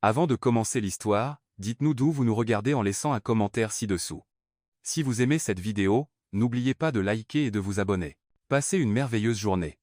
Avant de commencer l'histoire, dites-nous d'où vous nous regardez en laissant un commentaire ci-dessous. Si vous aimez cette vidéo, n'oubliez pas de liker et de vous abonner. Passez une merveilleuse journée.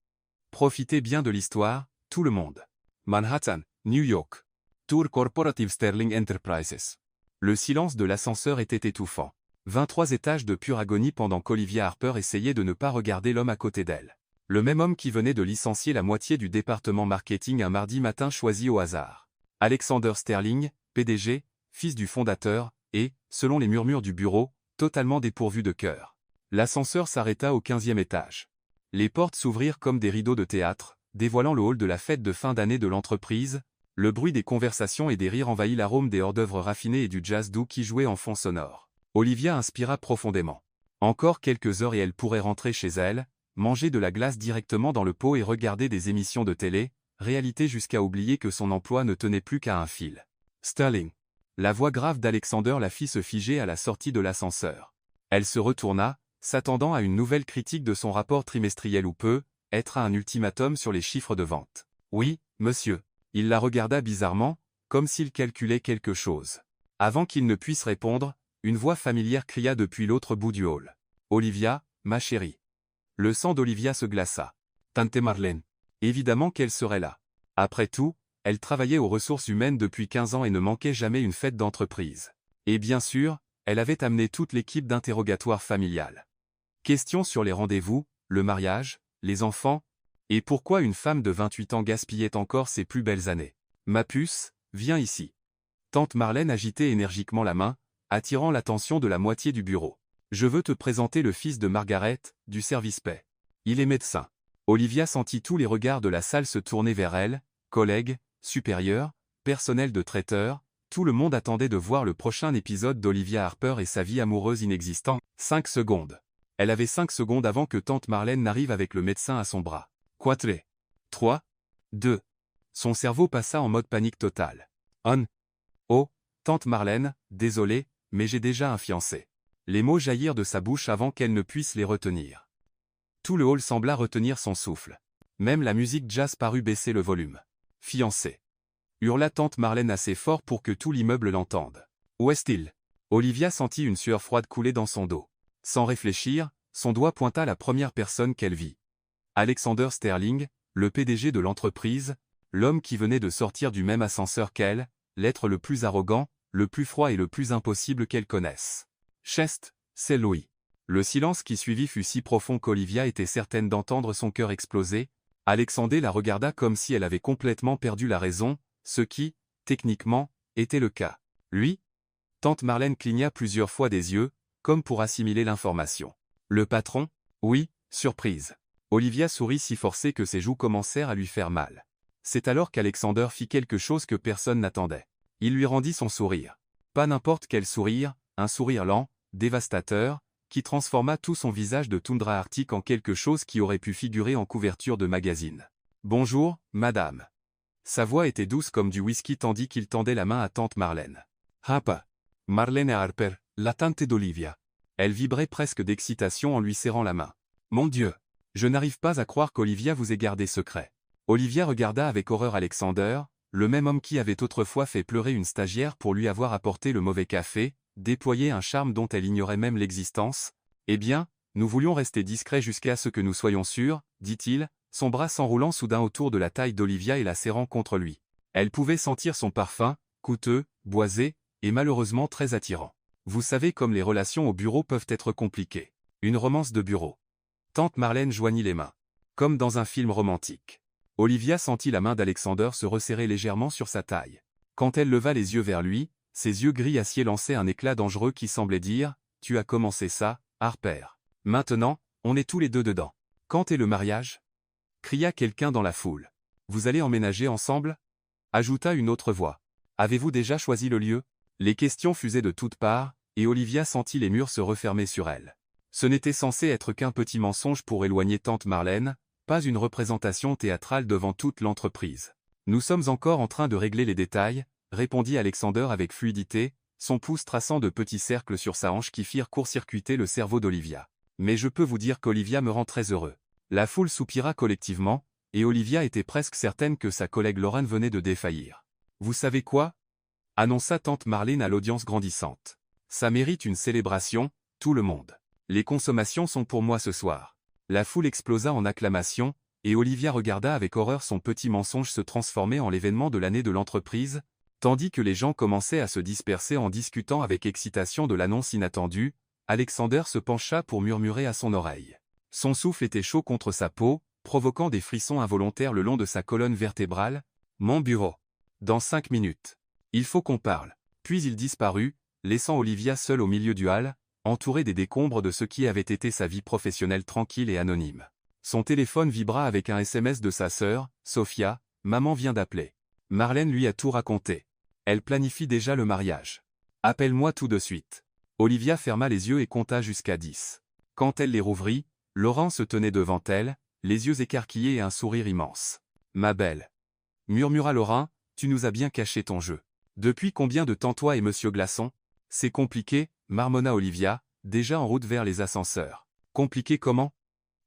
Profitez bien de l'histoire, tout le monde. Manhattan, New York. Tour Corporative Sterling Enterprises. Le silence de l'ascenseur était étouffant. 23 étages de pure agonie pendant qu'Olivia Harper essayait de ne pas regarder l'homme à côté d'elle. Le même homme qui venait de licencier la moitié du département marketing un mardi matin choisi au hasard. Alexander Sterling, PDG, fils du fondateur, et, selon les murmures du bureau, totalement dépourvu de cœur. L'ascenseur s'arrêta au 15e étage. Les portes s'ouvrirent comme des rideaux de théâtre, dévoilant le hall de la fête de fin d'année de l'entreprise. Le bruit des conversations et des rires envahit l'arôme des hors-d'œuvre raffinés et du jazz doux qui jouait en fond sonore. Olivia inspira profondément. Encore quelques heures et elle pourrait rentrer chez elle, manger de la glace directement dans le pot et regarder des émissions de télé, réalité jusqu'à oublier que son emploi ne tenait plus qu'à un fil. Sterling. La voix grave d'Alexander la fit se figer à la sortie de l'ascenseur. Elle se retourna, s'attendant à une nouvelle critique de son rapport trimestriel ou peut-être à un ultimatum sur les chiffres de vente. Oui, monsieur. Il la regarda bizarrement, comme s'il calculait quelque chose. Avant qu'il ne puisse répondre, une voix familière cria depuis l'autre bout du hall. « Olivia, ma chérie. » Le sang d'Olivia se glaça. Tante Marlène. Évidemment qu'elle serait là. Après tout, elle travaillait aux ressources humaines depuis 15 ans et ne manquait jamais une fête d'entreprise. Et bien sûr, elle avait amené toute l'équipe d'interrogatoire familial. Questions sur les rendez-vous, le mariage, les enfants, et pourquoi une femme de 28 ans gaspillait encore ses plus belles années. Ma puce, viens ici. Tante Marlène agitait énergiquement la main, attirant l'attention de la moitié du bureau. Je veux te présenter le fils de Margaret, du service paix. Il est médecin. Olivia sentit tous les regards de la salle se tourner vers elle, collègues, supérieurs, personnel de traiteur, tout le monde attendait de voir le prochain épisode d'Olivia Harper et sa vie amoureuse inexistante. 5 secondes. Elle avait 5 secondes avant que tante Marlène n'arrive avec le médecin à son bras. 4, 3, 2. Son cerveau passa en mode panique totale. Oh, tante Marlène, désolée, mais j'ai déjà un fiancé. Les mots jaillirent de sa bouche avant qu'elle ne puisse les retenir. Tout le hall sembla retenir son souffle. Même la musique jazz parut baisser le volume. Fiancé. Hurla tante Marlène assez fort pour que tout l'immeuble l'entende. Où est-il? Olivia sentit une sueur froide couler dans son dos. Sans réfléchir, son doigt pointa la première personne qu'elle vit. Alexander Sterling, le PDG de l'entreprise, l'homme qui venait de sortir du même ascenseur qu'elle, l'être le plus arrogant, le plus froid et le plus impossible qu'elle connaisse. Chest, c'est Louis. Le silence qui suivit fut si profond qu'Olivia était certaine d'entendre son cœur exploser. Alexander la regarda comme si elle avait complètement perdu la raison, ce qui, techniquement, était le cas. Lui? Tante Marlène cligna plusieurs fois des yeux, comme pour assimiler l'information. Le patron? Oui, surprise. Olivia sourit si forcée que ses joues commencèrent à lui faire mal. C'est alors qu'Alexander fit quelque chose que personne n'attendait. Il lui rendit son sourire. Pas n'importe quel sourire, un sourire lent, dévastateur, qui transforma tout son visage de toundra arctique en quelque chose qui aurait pu figurer en couverture de magazine. « Bonjour, madame. » Sa voix était douce comme du whisky tandis qu'il tendait la main à tante Marlène. « Harper. Marlène Harper, la tante d'Olivia. » Elle vibrait presque d'excitation en lui serrant la main. « Mon Dieu. Je n'arrive pas à croire qu'Olivia vous ait gardé secret. » Olivia regarda avec horreur Alexander, le même homme qui avait autrefois fait pleurer une stagiaire pour lui avoir apporté le mauvais café, déployer un charme dont elle ignorait même l'existence. « Eh bien, nous voulions rester discrets jusqu'à ce que nous soyons sûrs, dit-il, son bras s'enroulant soudain autour de la taille d'Olivia et la serrant contre lui. Elle pouvait sentir son parfum, coûteux, boisé, et malheureusement très attirant. Vous savez comme les relations au bureau peuvent être compliquées. Une romance de bureau. Tante Marlène joignit les mains. Comme dans un film romantique. Olivia sentit la main d'Alexander se resserrer légèrement sur sa taille. Quand elle leva les yeux vers lui, ses yeux gris acier lançaient un éclat dangereux qui semblait dire « Tu as commencé ça, Harper. Maintenant, on est tous les deux dedans. Quand est le mariage ?» cria quelqu'un dans la foule. « Vous allez emménager ensemble ?» ajouta une autre voix. « Avez-vous déjà choisi le lieu ?» Les questions fusaient de toutes parts, et Olivia sentit les murs se refermer sur elle. Ce n'était censé être qu'un petit mensonge pour éloigner tante Marlène, pas une représentation théâtrale devant toute l'entreprise. « Nous sommes encore en train de régler les détails, » répondit Alexander avec fluidité, son pouce traçant de petits cercles sur sa hanche qui firent court-circuiter le cerveau d'Olivia. « Mais je peux vous dire qu'Olivia me rend très heureux. » La foule soupira collectivement, et Olivia était presque certaine que sa collègue Lauren venait de défaillir. « Vous savez quoi, annonça tante Marlène à l'audience grandissante. Ça mérite une célébration, tout le monde. Les consommations sont pour moi ce soir. La foule explosa en acclamations, et Olivia regarda avec horreur son petit mensonge se transformer en l'événement de l'année de l'entreprise, tandis que les gens commençaient à se disperser en discutant avec excitation de l'annonce inattendue. Alexander se pencha pour murmurer à son oreille. Son souffle était chaud contre sa peau, provoquant des frissons involontaires le long de sa colonne vertébrale. « Mon bureau. Dans 5 minutes. Il faut qu'on parle. » Puis il disparut, laissant Olivia seule au milieu du hall, entourée des décombres de ce qui avait été sa vie professionnelle tranquille et anonyme. Son téléphone vibra avec un SMS de sa sœur, Sophia. « Maman vient d'appeler. Marlène lui a tout raconté. Elle planifie déjà le mariage. Appelle-moi tout de suite. » Olivia ferma les yeux et compta jusqu'à 10. Quand elle les rouvrit, Laurent se tenait devant elle, les yeux écarquillés et un sourire immense. « Ma belle. » murmura Laurent, « tu nous as bien caché ton jeu. Depuis combien de temps toi et Monsieur Glaçon ? » C'est compliqué, marmonna Olivia, déjà en route vers les ascenseurs. Compliqué comment ?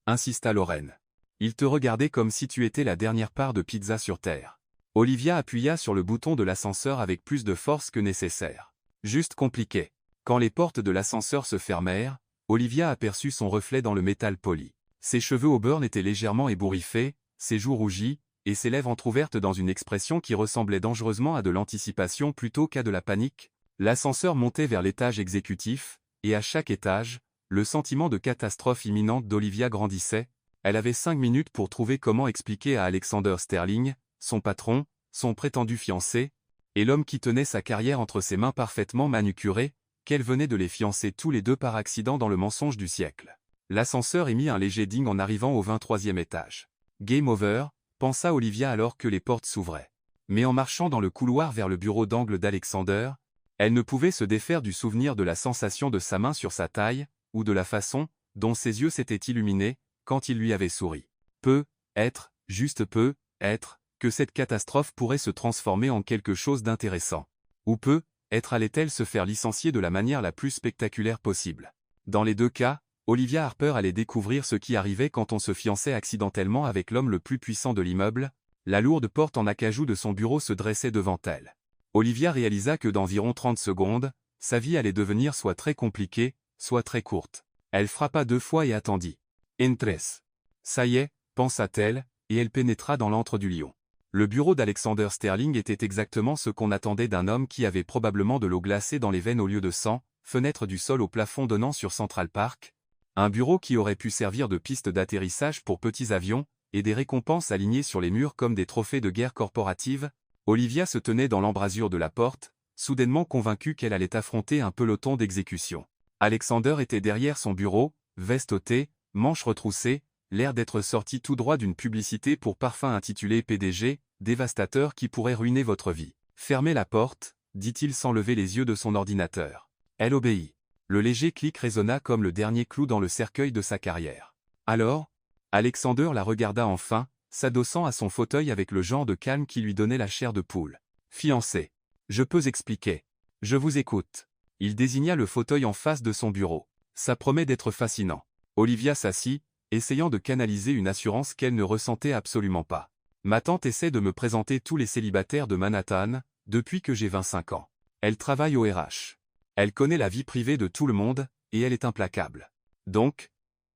Insista Lorraine. Il te regardait comme si tu étais la dernière part de pizza sur terre. Olivia appuya sur le bouton de l'ascenseur avec plus de force que nécessaire. Juste compliqué. Quand les portes de l'ascenseur se fermèrent, Olivia aperçut son reflet dans le métal poli. Ses cheveux au burn étaient légèrement ébouriffés, ses joues rougies, et ses lèvres entr'ouvertes dans une expression qui ressemblait dangereusement à de l'anticipation plutôt qu'à de la panique. L'ascenseur montait vers l'étage exécutif, et à chaque étage, le sentiment de catastrophe imminente d'Olivia grandissait. Elle avait 5 minutes pour trouver comment expliquer à Alexander Sterling, son patron, son prétendu fiancé, et l'homme qui tenait sa carrière entre ses mains parfaitement manucurées, qu'elle venait de les fiancer tous les deux par accident dans le mensonge du siècle. L'ascenseur émit un léger ding en arrivant au 23e étage. Game over, pensa Olivia alors que les portes s'ouvraient. Mais en marchant dans le couloir vers le bureau d'angle d'Alexander, elle ne pouvait se défaire du souvenir de la sensation de sa main sur sa taille, ou de la façon dont ses yeux s'étaient illuminés quand il lui avait souri. Peut-être, juste peut-être, que cette catastrophe pourrait se transformer en quelque chose d'intéressant. Ou peut-être allait-elle se faire licencier de la manière la plus spectaculaire possible. Dans les deux cas, Olivia Harper allait découvrir ce qui arrivait quand on se fiançait accidentellement avec l'homme le plus puissant de l'immeuble. La lourde porte en acajou de son bureau se dressait devant elle. Olivia réalisa que d'environ 30 secondes, sa vie allait devenir soit très compliquée, soit très courte. Elle frappa 2 fois et attendit. Entrés. Ça y est, pensa-t-elle, et elle pénétra dans l'antre du lion. Le bureau d'Alexander Sterling était exactement ce qu'on attendait d'un homme qui avait probablement de l'eau glacée dans les veines au lieu de sang, fenêtre du sol au plafond donnant sur Central Park, un bureau qui aurait pu servir de piste d'atterrissage pour petits avions, et des récompenses alignées sur les murs comme des trophées de guerre corporative. Olivia se tenait dans l'embrasure de la porte, soudainement convaincue qu'elle allait affronter un peloton d'exécution. Alexander était derrière son bureau, veste ôtée, manches retroussées, l'air d'être sorti tout droit d'une publicité pour parfum intitulée PDG, dévastateur qui pourrait ruiner votre vie. Fermez la porte, dit-il sans lever les yeux de son ordinateur. Elle obéit. Le léger clic résonna comme le dernier clou dans le cercueil de sa carrière. Alors, Alexander la regarda enfin, s'adossant à son fauteuil avec le genre de calme qui lui donnait la chair de poule. Fiancé. Je peux expliquer. Je vous écoute. Il désigna le fauteuil en face de son bureau. Ça promet d'être fascinant. Olivia s'assit, essayant de canaliser une assurance qu'elle ne ressentait absolument pas. Ma tante essaie de me présenter tous les célibataires de Manhattan, depuis que j'ai 25 ans. Elle travaille au RH. Elle connaît la vie privée de tout le monde, et elle est implacable. Donc,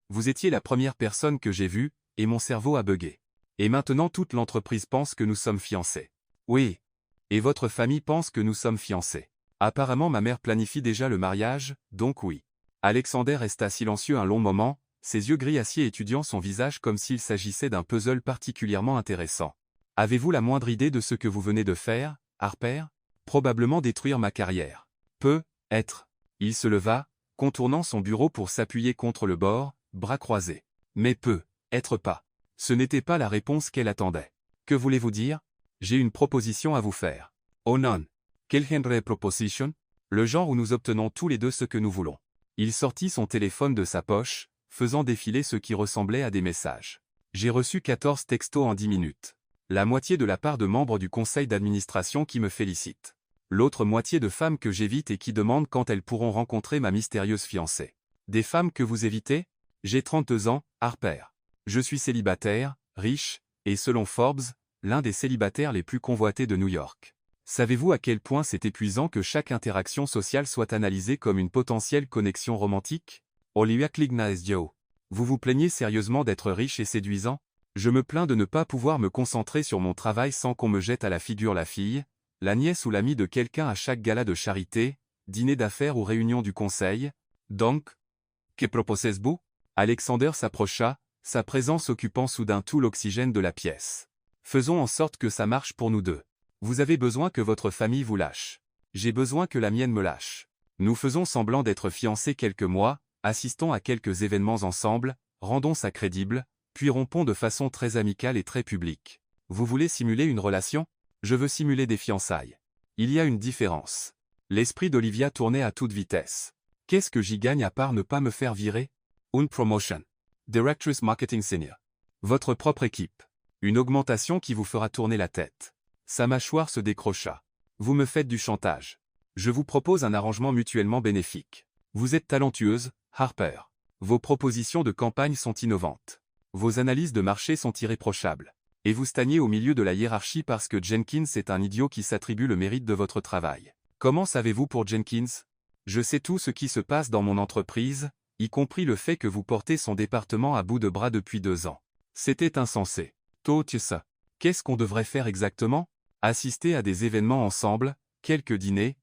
vous étiez la première personne que j'ai vue, et mon cerveau a bugué. Et maintenant toute l'entreprise pense que nous sommes fiancés. Oui. Et votre famille pense que nous sommes fiancés. Apparemment ma mère planifie déjà le mariage, donc oui. Alexander resta silencieux un long moment, ses yeux gris acier étudiant son visage comme s'il s'agissait d'un puzzle particulièrement intéressant. Avez-vous la moindre idée de ce que vous venez de faire, Harper ? Probablement détruire ma carrière. Peut-être. Il se leva, contournant son bureau pour s'appuyer contre le bord, bras croisés. Mais peut-être pas. Ce n'était pas la réponse qu'elle attendait. Que voulez-vous dire ? J'ai une proposition à vous faire. Oh non. Quel genre de proposition ? Le genre où nous obtenons tous les deux ce que nous voulons. Il sortit son téléphone de sa poche, faisant défiler ce qui ressemblait à des messages. J'ai reçu 14 textos en 10 minutes. La moitié de la part de membres du conseil d'administration qui me félicitent. L'autre moitié de femmes que j'évite et qui demandent quand elles pourront rencontrer ma mystérieuse fiancée. Des femmes que vous évitez ? J'ai 32 ans, Harper. Je suis célibataire, riche, et selon Forbes, l'un des célibataires les plus convoités de New York. Savez-vous à quel point c'est épuisant que chaque interaction sociale soit analysée comme une potentielle connexion romantique? Olivia Clignasdio. Vous vous plaignez sérieusement d'être riche et séduisant? Je me plains de ne pas pouvoir me concentrer sur mon travail sans qu'on me jette à la figure la fille, la nièce ou l'amie de quelqu'un à chaque gala de charité, dîner d'affaires ou réunion du conseil. Donc, que proposez-vous? Alexander s'approcha, sa présence occupant soudain tout l'oxygène de la pièce. Faisons en sorte que ça marche pour nous deux. Vous avez besoin que votre famille vous lâche. J'ai besoin que la mienne me lâche. Nous faisons semblant d'être fiancés quelques mois, assistons à quelques événements ensemble, rendons ça crédible, puis rompons de façon très amicale et très publique. Vous voulez simuler une relation? Je veux simuler des fiançailles. Il y a une différence. L'esprit d'Olivia tournait à toute vitesse. Qu'est-ce que j'y gagne à part ne pas me faire virer? Une promotion. Directress Marketing Senior. Votre propre équipe. Une augmentation qui vous fera tourner la tête. Sa mâchoire se décrocha. Vous me faites du chantage. Je vous propose un arrangement mutuellement bénéfique. Vous êtes talentueuse, Harper. Vos propositions de campagne sont innovantes. Vos analyses de marché sont irréprochables. Et vous stagnez au milieu de la hiérarchie parce que Jenkins est un idiot qui s'attribue le mérite de votre travail. Comment savez-vous pour Jenkins? Je sais tout ce qui se passe dans mon entreprise, y compris le fait que vous portez son département à bout de bras depuis 2 ans. C'était insensé. Ça. Qu'est-ce qu'on devrait faire exactement? Assister à des événements ensemble, quelques dîners,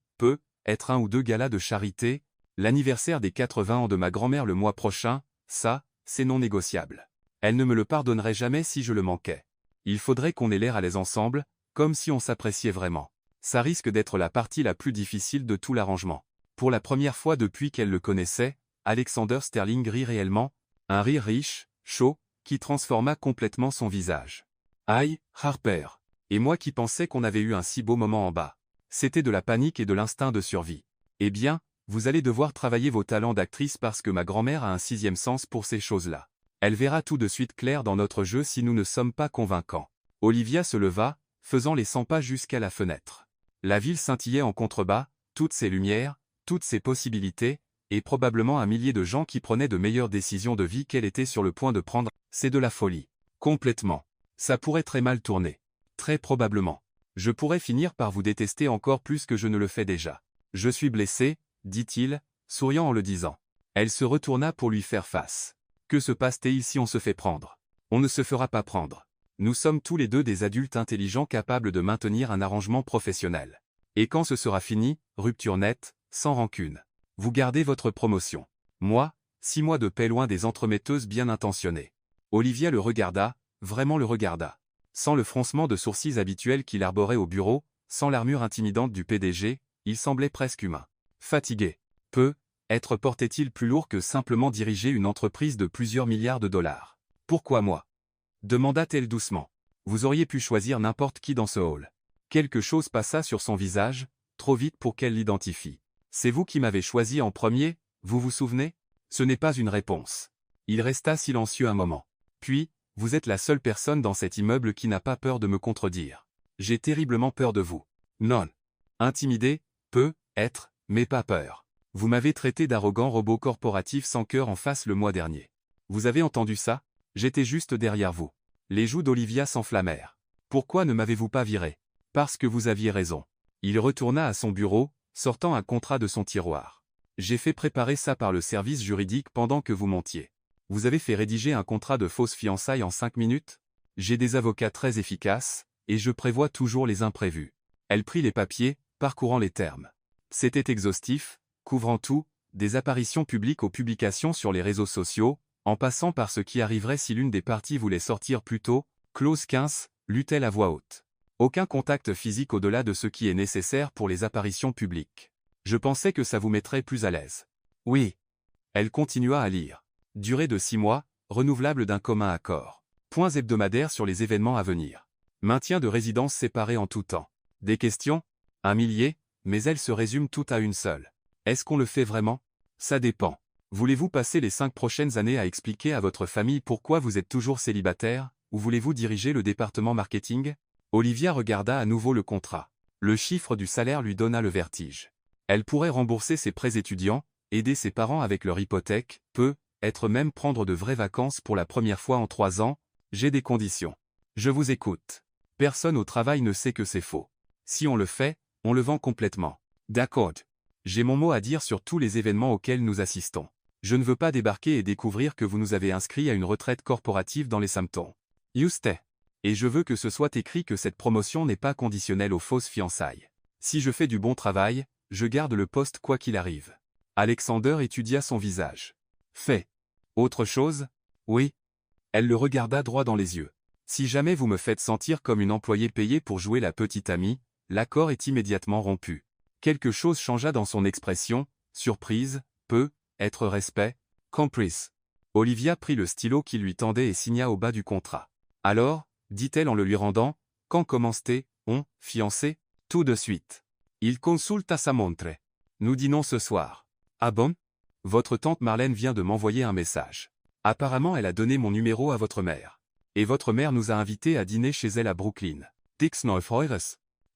être 1 ou 2 galas de charité, l'anniversaire des 80 ans de ma grand-mère le mois prochain, ça, c'est non négociable. Elle ne me le pardonnerait jamais si je le manquais. Il faudrait qu'on ait l'air à l'aise ensemble, comme si on s'appréciait vraiment. Ça risque d'être la partie la plus difficile de tout l'arrangement. Pour la première fois depuis qu'elle le connaissait, Alexander Sterling rit réellement, un rire riche, chaud, qui transforma complètement son visage. Aïe, Harper. Et moi qui pensais qu'on avait eu un si beau moment en bas. C'était de la panique et de l'instinct de survie. Eh bien, vous allez devoir travailler vos talents d'actrice parce que ma grand-mère a un 6e sens pour ces choses-là. Elle verra tout de suite clair dans notre jeu si nous ne sommes pas convaincants. Olivia se leva, faisant les 100 pas jusqu'à la fenêtre. La ville scintillait en contrebas, toutes ses lumières, toutes ses possibilités, et probablement un millier de gens qui prenaient de meilleures décisions de vie qu'elle était sur le point de prendre. C'est de la folie. Complètement. Ça pourrait très mal tourner. Très probablement. Je pourrais finir par vous détester encore plus que je ne le fais déjà. Je suis blessé, dit-il, souriant en le disant. Elle se retourna pour lui faire face. Que se passe-t-il si on se fait prendre? On ne se fera pas prendre. Nous sommes tous les deux des adultes intelligents capables de maintenir un arrangement professionnel. Et quand ce sera fini, rupture nette, sans rancune. Vous gardez votre promotion. Moi, 6 mois de paix loin des entremetteuses bien intentionnées. Olivia le regarda, vraiment le regarda. Sans le froncement de sourcils habituel qu'il arborait au bureau, sans l'armure intimidante du PDG, il semblait presque humain. Fatigué. Être portait-il plus lourd que simplement diriger une entreprise de plusieurs milliards de dollars? Pourquoi moi? Demanda-t-elle doucement. Vous auriez pu choisir n'importe qui dans ce hall. Quelque chose passa sur son visage, trop vite pour qu'elle l'identifie. C'est vous qui m'avez choisi en premier, vous vous souvenez? Ce n'est pas une réponse. Il resta silencieux un moment. Puis, vous êtes la seule personne dans cet immeuble qui n'a pas peur de me contredire. J'ai terriblement peur de vous. Non. Intimidé, être, mais pas peur. Vous m'avez traité d'arrogant robot corporatif sans cœur en face le mois dernier. Vous avez entendu ça? J'étais juste derrière vous. Les joues d'Olivia s'enflammèrent. Pourquoi ne m'avez-vous pas viré? Parce que vous aviez raison. Il retourna à son bureau, sortant un contrat de son tiroir. J'ai fait préparer ça par le service juridique pendant que vous montiez. Vous avez fait rédiger un contrat de fausse fiançailles en 5 minutes? J'ai des avocats très efficaces, et je prévois toujours les imprévus. Elle prit les papiers, parcourant les termes. C'était exhaustif, couvrant tout, des apparitions publiques aux publications sur les réseaux sociaux, en passant par ce qui arriverait si l'une des parties voulait sortir plus tôt, clause 15, lut-elle à voix haute. Aucun contact physique au-delà de ce qui est nécessaire pour les apparitions publiques. Je pensais que ça vous mettrait plus à l'aise. Oui. Elle continua à lire. Durée de 6 mois, renouvelable d'un commun accord. Points hebdomadaires sur les événements à venir. Maintien de résidence séparée en tout temps. Des questions? 1 millier, mais elles se résument toutes à une seule. Est-ce qu'on le fait vraiment? Ça dépend. Voulez-vous passer les 5 prochaines années à expliquer à votre famille pourquoi vous êtes toujours célibataire, ou voulez-vous diriger le département marketing? Olivia regarda à nouveau le contrat. Le chiffre du salaire lui donna le vertige. Elle pourrait rembourser ses prêts étudiants, aider ses parents avec leur hypothèque, être même prendre de vraies vacances pour la première fois en 3 ans. J'ai des conditions. Je vous écoute. Personne au travail ne sait que c'est faux. Si on le fait, on le vend complètement. D'accord. J'ai mon mot à dire sur tous les événements auxquels nous assistons. Je ne veux pas débarquer et découvrir que vous nous avez inscrits à une retraite corporative dans les Southampton. Juste. Et je veux que ce soit écrit que cette promotion n'est pas conditionnelle aux fausses fiançailles. Si je fais du bon travail, je garde le poste quoi qu'il arrive. Alexander étudia son visage. Fait. Autre chose? Oui. Elle le regarda droit dans les yeux. Si jamais vous me faites sentir comme une employée payée pour jouer la petite amie, l'accord est immédiatement rompu. Quelque chose changea dans son expression, surprise, peu, être respect, comprise. Olivia prit le stylo qu'il lui tendait et signa au bas du contrat. Alors, dit-elle en le lui rendant, quand commence-t-on, fiancé? Tout de suite. Il consulta sa montre. Nous dînons ce soir. Ah bon? Votre tante Marlène vient de m'envoyer un message. Apparemment elle a donné mon numéro à votre mère. Et votre mère nous a invités à dîner chez elle à Brooklyn. Dix neuf heures.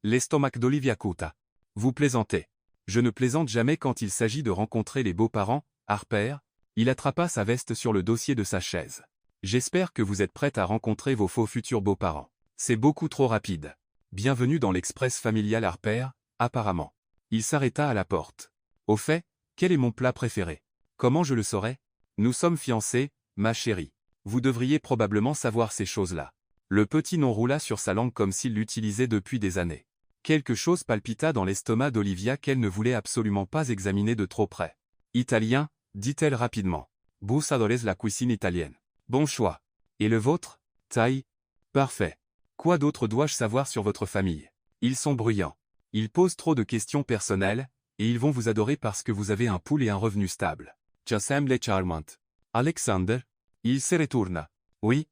L'estomac d'Olivia Kuta. Vous plaisantez. Je ne plaisante jamais quand il s'agit de rencontrer les beaux-parents, Harper. Il attrapa sa veste sur le dossier de sa chaise. J'espère que vous êtes prête à rencontrer vos faux futurs beaux-parents. C'est beaucoup trop rapide. Bienvenue dans l'express familial Harper, apparemment. Il s'arrêta à la porte. Au fait, quel est mon plat préféré? Comment je le saurais? Nous sommes fiancés, ma chérie. Vous devriez probablement savoir ces choses-là. Le petit nom roula sur sa langue comme s'il l'utilisait depuis des années. Quelque chose palpita dans l'estomac d'Olivia qu'elle ne voulait absolument pas examiner de trop près. Italien, dit-elle rapidement. Vous adorez la cuisine italienne. Bon choix. Et le vôtre? Taille? Parfait. Quoi d'autre dois-je savoir sur votre famille? Ils sont bruyants. Ils posent trop de questions personnelles, et ils vont vous adorer parce que vous avez un pool et un revenu stable. Tu sembles charmant. Alexander? Il se retourna. Oui.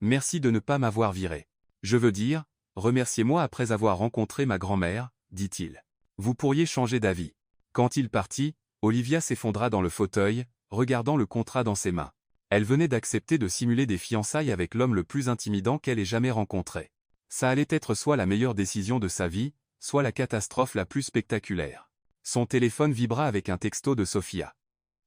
Merci de ne pas m'avoir viré. Je veux dire, remerciez-moi après avoir rencontré ma grand-mère, dit-il. Vous pourriez changer d'avis. Quand il partit, Olivia s'effondra dans le fauteuil, regardant le contrat dans ses mains. Elle venait d'accepter de simuler des fiançailles avec l'homme le plus intimidant qu'elle ait jamais rencontré. Ça allait être soit la meilleure décision de sa vie, soit la catastrophe la plus spectaculaire. Son téléphone vibra avec un texto de Sophia.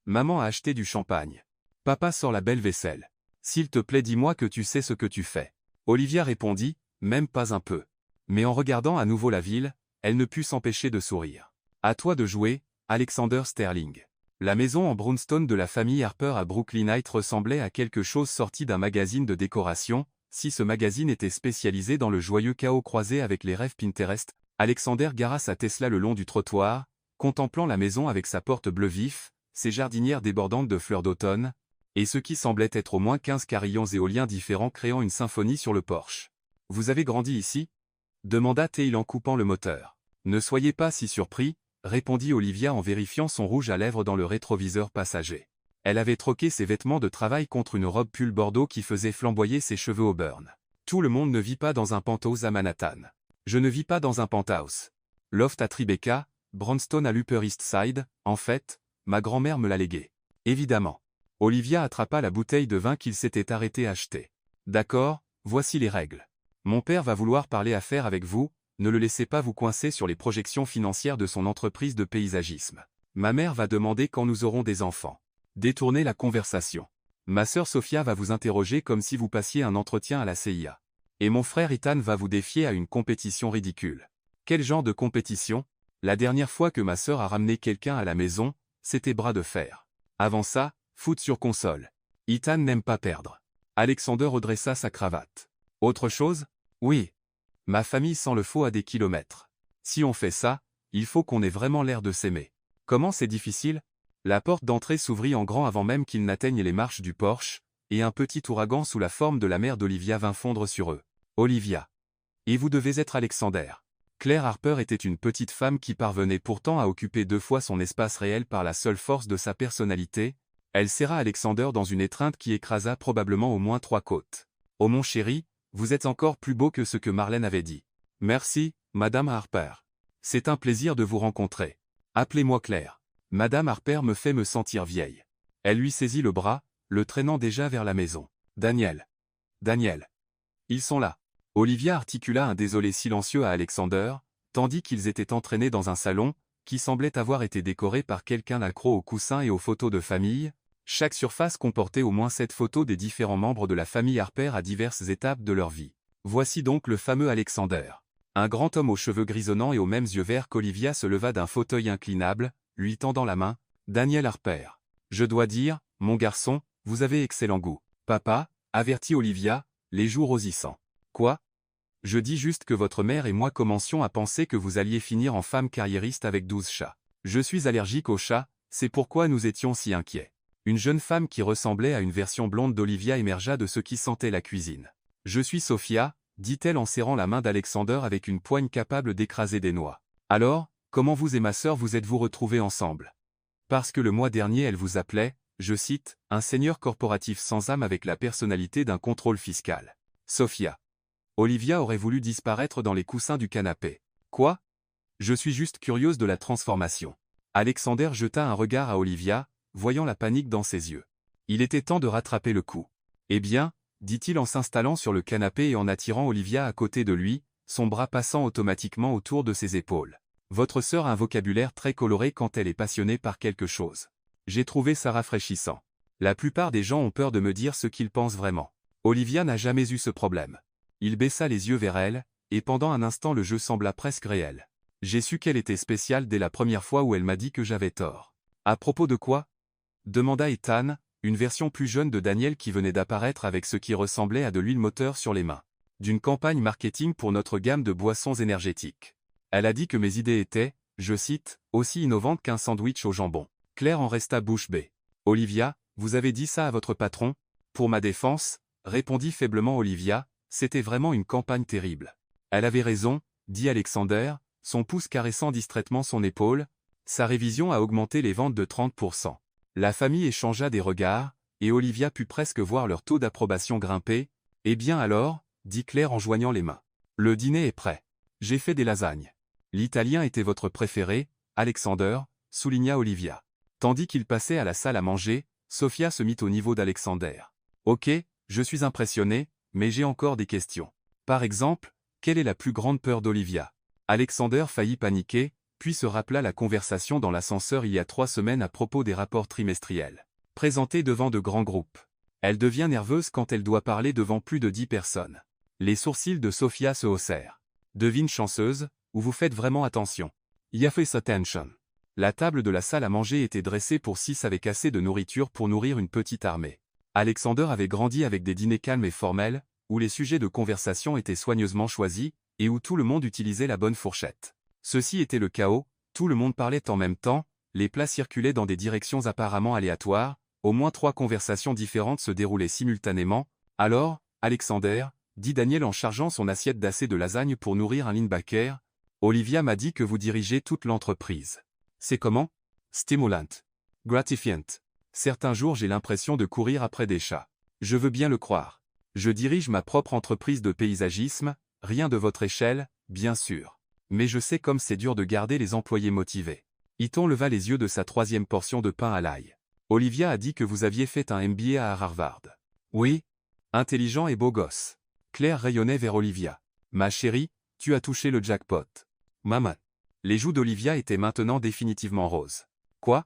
Maman a acheté du champagne. Papa sort la belle vaisselle. S'il te plaît, dis-moi que tu sais ce que tu fais. Olivia répondit, même pas un peu. Mais en regardant à nouveau la ville, elle ne put s'empêcher de sourire. À toi de jouer, Alexander Sterling. La maison en brownstone de la famille Harper à Brooklyn Heights ressemblait à quelque chose sorti d'un magazine de décoration, si ce magazine était spécialisé dans le joyeux chaos croisé avec les rêves Pinterest. Alexander gara sa Tesla le long du trottoir, contemplant la maison avec sa porte bleu vif, ses jardinières débordantes de fleurs d'automne, et ce qui semblait être au moins 15 carillons éoliens différents créant une symphonie sur le porche. « Vous avez grandi ici » demanda-t-il en coupant le moteur. « Ne soyez pas si surpris » répondit Olivia en vérifiant son rouge à lèvres dans le rétroviseur passager. Elle avait troqué ses vêtements de travail contre une robe pull bordeaux qui faisait flamboyer ses cheveux au burn. Tout le monde ne vit pas dans un penthouse à Manhattan. Je ne vis pas dans un penthouse. Loft à Tribeca, brownstone à l'Upper East Side, en fait, ma grand-mère me l'a légué. Évidemment. Olivia attrapa la bouteille de vin qu'il s'était arrêté à acheter. D'accord, voici les règles. Mon père va vouloir parler affaires avec vous, ne le laissez pas vous coincer sur les projections financières de son entreprise de paysagisme. Ma mère va demander quand nous aurons des enfants. Détournez la conversation. Ma sœur Sophia va vous interroger comme si vous passiez un entretien à la CIA. Et mon frère Ethan va vous défier à une compétition ridicule. Quel genre de compétition? La dernière fois que ma sœur a ramené quelqu'un à la maison, c'était bras de fer. Avant ça, foot sur console. Ethan n'aime pas perdre. Alexander redressa sa cravate. Autre chose? Oui. Ma famille sent le faux à des kilomètres. Si on fait ça, il faut qu'on ait vraiment l'air de s'aimer. Comment c'est difficile? La porte d'entrée s'ouvrit en grand avant même qu'ils n'atteignent les marches du porche, et un petit ouragan sous la forme de la mère d'Olivia vint fondre sur eux. Olivia. Et vous devez être Alexander. Claire Harper était une petite femme qui parvenait pourtant à occuper 2 fois son espace réel par la seule force de sa personnalité. Elle serra Alexander dans une étreinte qui écrasa probablement au moins 3 côtes. « Oh mon chéri, vous êtes encore plus beau que ce que Marlène avait dit. Merci, Madame Harper. C'est un plaisir de vous rencontrer. Appelez-moi Claire. Madame Harper me fait me sentir vieille. » Elle lui saisit le bras, le traînant déjà vers la maison. « Daniel. Daniel. Ils sont là. » Olivia articula un désolé silencieux à Alexander, tandis qu'ils étaient entraînés dans un salon, qui semblait avoir été décoré par quelqu'un accro aux coussins et aux photos de famille. Chaque surface comportait au moins 7 photos des différents membres de la famille Harper à diverses étapes de leur vie. Voici donc le fameux Alexander. Un grand homme aux cheveux grisonnants et aux mêmes yeux verts qu'Olivia se leva d'un fauteuil inclinable, lui tendant la main. Daniel Harper. Je dois dire, mon garçon, vous avez excellent goût. Papa, avertit Olivia, les joues rosissant. Quoi? Je dis juste que votre mère et moi commencions à penser que vous alliez finir en femme carriériste avec 12 chats. Je suis allergique aux chats, c'est pourquoi nous étions si inquiets. Une jeune femme qui ressemblait à une version blonde d'Olivia émergea de ce qui sentait la cuisine. Je suis Sophia, dit-elle en serrant la main d'Alexander avec une poigne capable d'écraser des noix. Alors, comment vous et ma sœur vous êtes-vous retrouvés ensemble? Parce que le mois dernier elle vous appelait, je cite, un seigneur corporatif sans âme avec la personnalité d'un contrôle fiscal. Sophia. Olivia aurait voulu disparaître dans les coussins du canapé. Quoi? Je suis juste curieuse de la transformation. Alexander jeta un regard à Olivia, voyant la panique dans ses yeux. Il était temps de rattraper le coup. Eh bien, dit-il en s'installant sur le canapé et en attirant Olivia à côté de lui, son bras passant automatiquement autour de ses épaules. Votre sœur a un vocabulaire très coloré quand elle est passionnée par quelque chose. J'ai trouvé ça rafraîchissant. La plupart des gens ont peur de me dire ce qu'ils pensent vraiment. Olivia n'a jamais eu ce problème. Il baissa les yeux vers elle, et pendant un instant le jeu sembla presque réel. J'ai su qu'elle était spéciale dès la première fois où elle m'a dit que j'avais tort. À propos de quoi? Demanda Ethan, une version plus jeune de Daniel qui venait d'apparaître avec ce qui ressemblait à de l'huile moteur sur les mains. D'une campagne marketing pour notre gamme de boissons énergétiques. Elle a dit que mes idées étaient, je cite, aussi innovantes qu'un sandwich au jambon. Claire en resta bouche bée. Olivia, vous avez dit ça à votre patron? Pour ma défense, répondit faiblement Olivia, c'était vraiment une campagne terrible. Elle avait raison, dit Alexander, son pouce caressant distraitement son épaule, sa révision a augmenté les ventes de 30%. La famille échangea des regards, et Olivia put presque voir leur taux d'approbation grimper. Eh bien alors, dit Claire en joignant les mains. Le dîner est prêt. J'ai fait des lasagnes. L'italien était votre préféré, Alexander, souligna Olivia. Tandis qu'il passait à la salle à manger, Sophia se mit au niveau d'Alexander. Ok, je suis impressionné, mais j'ai encore des questions. Par exemple, quelle est la plus grande peur d'Olivia? Alexander faillit paniquer, puis se rappela la conversation dans l'ascenseur il y a 3 semaines à propos des rapports trimestriels. Présentés devant de grands groupes. Elle devient nerveuse quand elle doit parler devant plus de 10 personnes. Les sourcils de Sophia se haussèrent. Devine chanceuse, ou vous faites vraiment attention. Yes attention. La table de la salle à manger était dressée pour 6 avec assez de nourriture pour nourrir une petite armée. Alexander avait grandi avec des dîners calmes et formels, où les sujets de conversation étaient soigneusement choisis, et où tout le monde utilisait la bonne fourchette. Ceci était le chaos, tout le monde parlait en même temps, les plats circulaient dans des directions apparemment aléatoires, au moins 3 conversations différentes se déroulaient simultanément. Alors, Alexander, dit Daniel en chargeant son assiette d'assez de lasagne pour nourrir un linebacker, Olivia m'a dit que vous dirigez toute l'entreprise. C'est comment? Stimulant. Gratifiant. Certains jours j'ai l'impression de courir après des chats. Je veux bien le croire. Je dirige ma propre entreprise de paysagisme, rien de votre échelle, bien sûr. Mais je sais comme c'est dur de garder les employés motivés. Ethan leva les yeux de sa 3e portion de pain à l'ail. Olivia a dit que vous aviez fait un MBA à Harvard. Oui. Intelligent et beau gosse. Claire rayonnait vers Olivia. Ma chérie, tu as touché le jackpot. Maman. Les joues d'Olivia étaient maintenant définitivement roses. Quoi?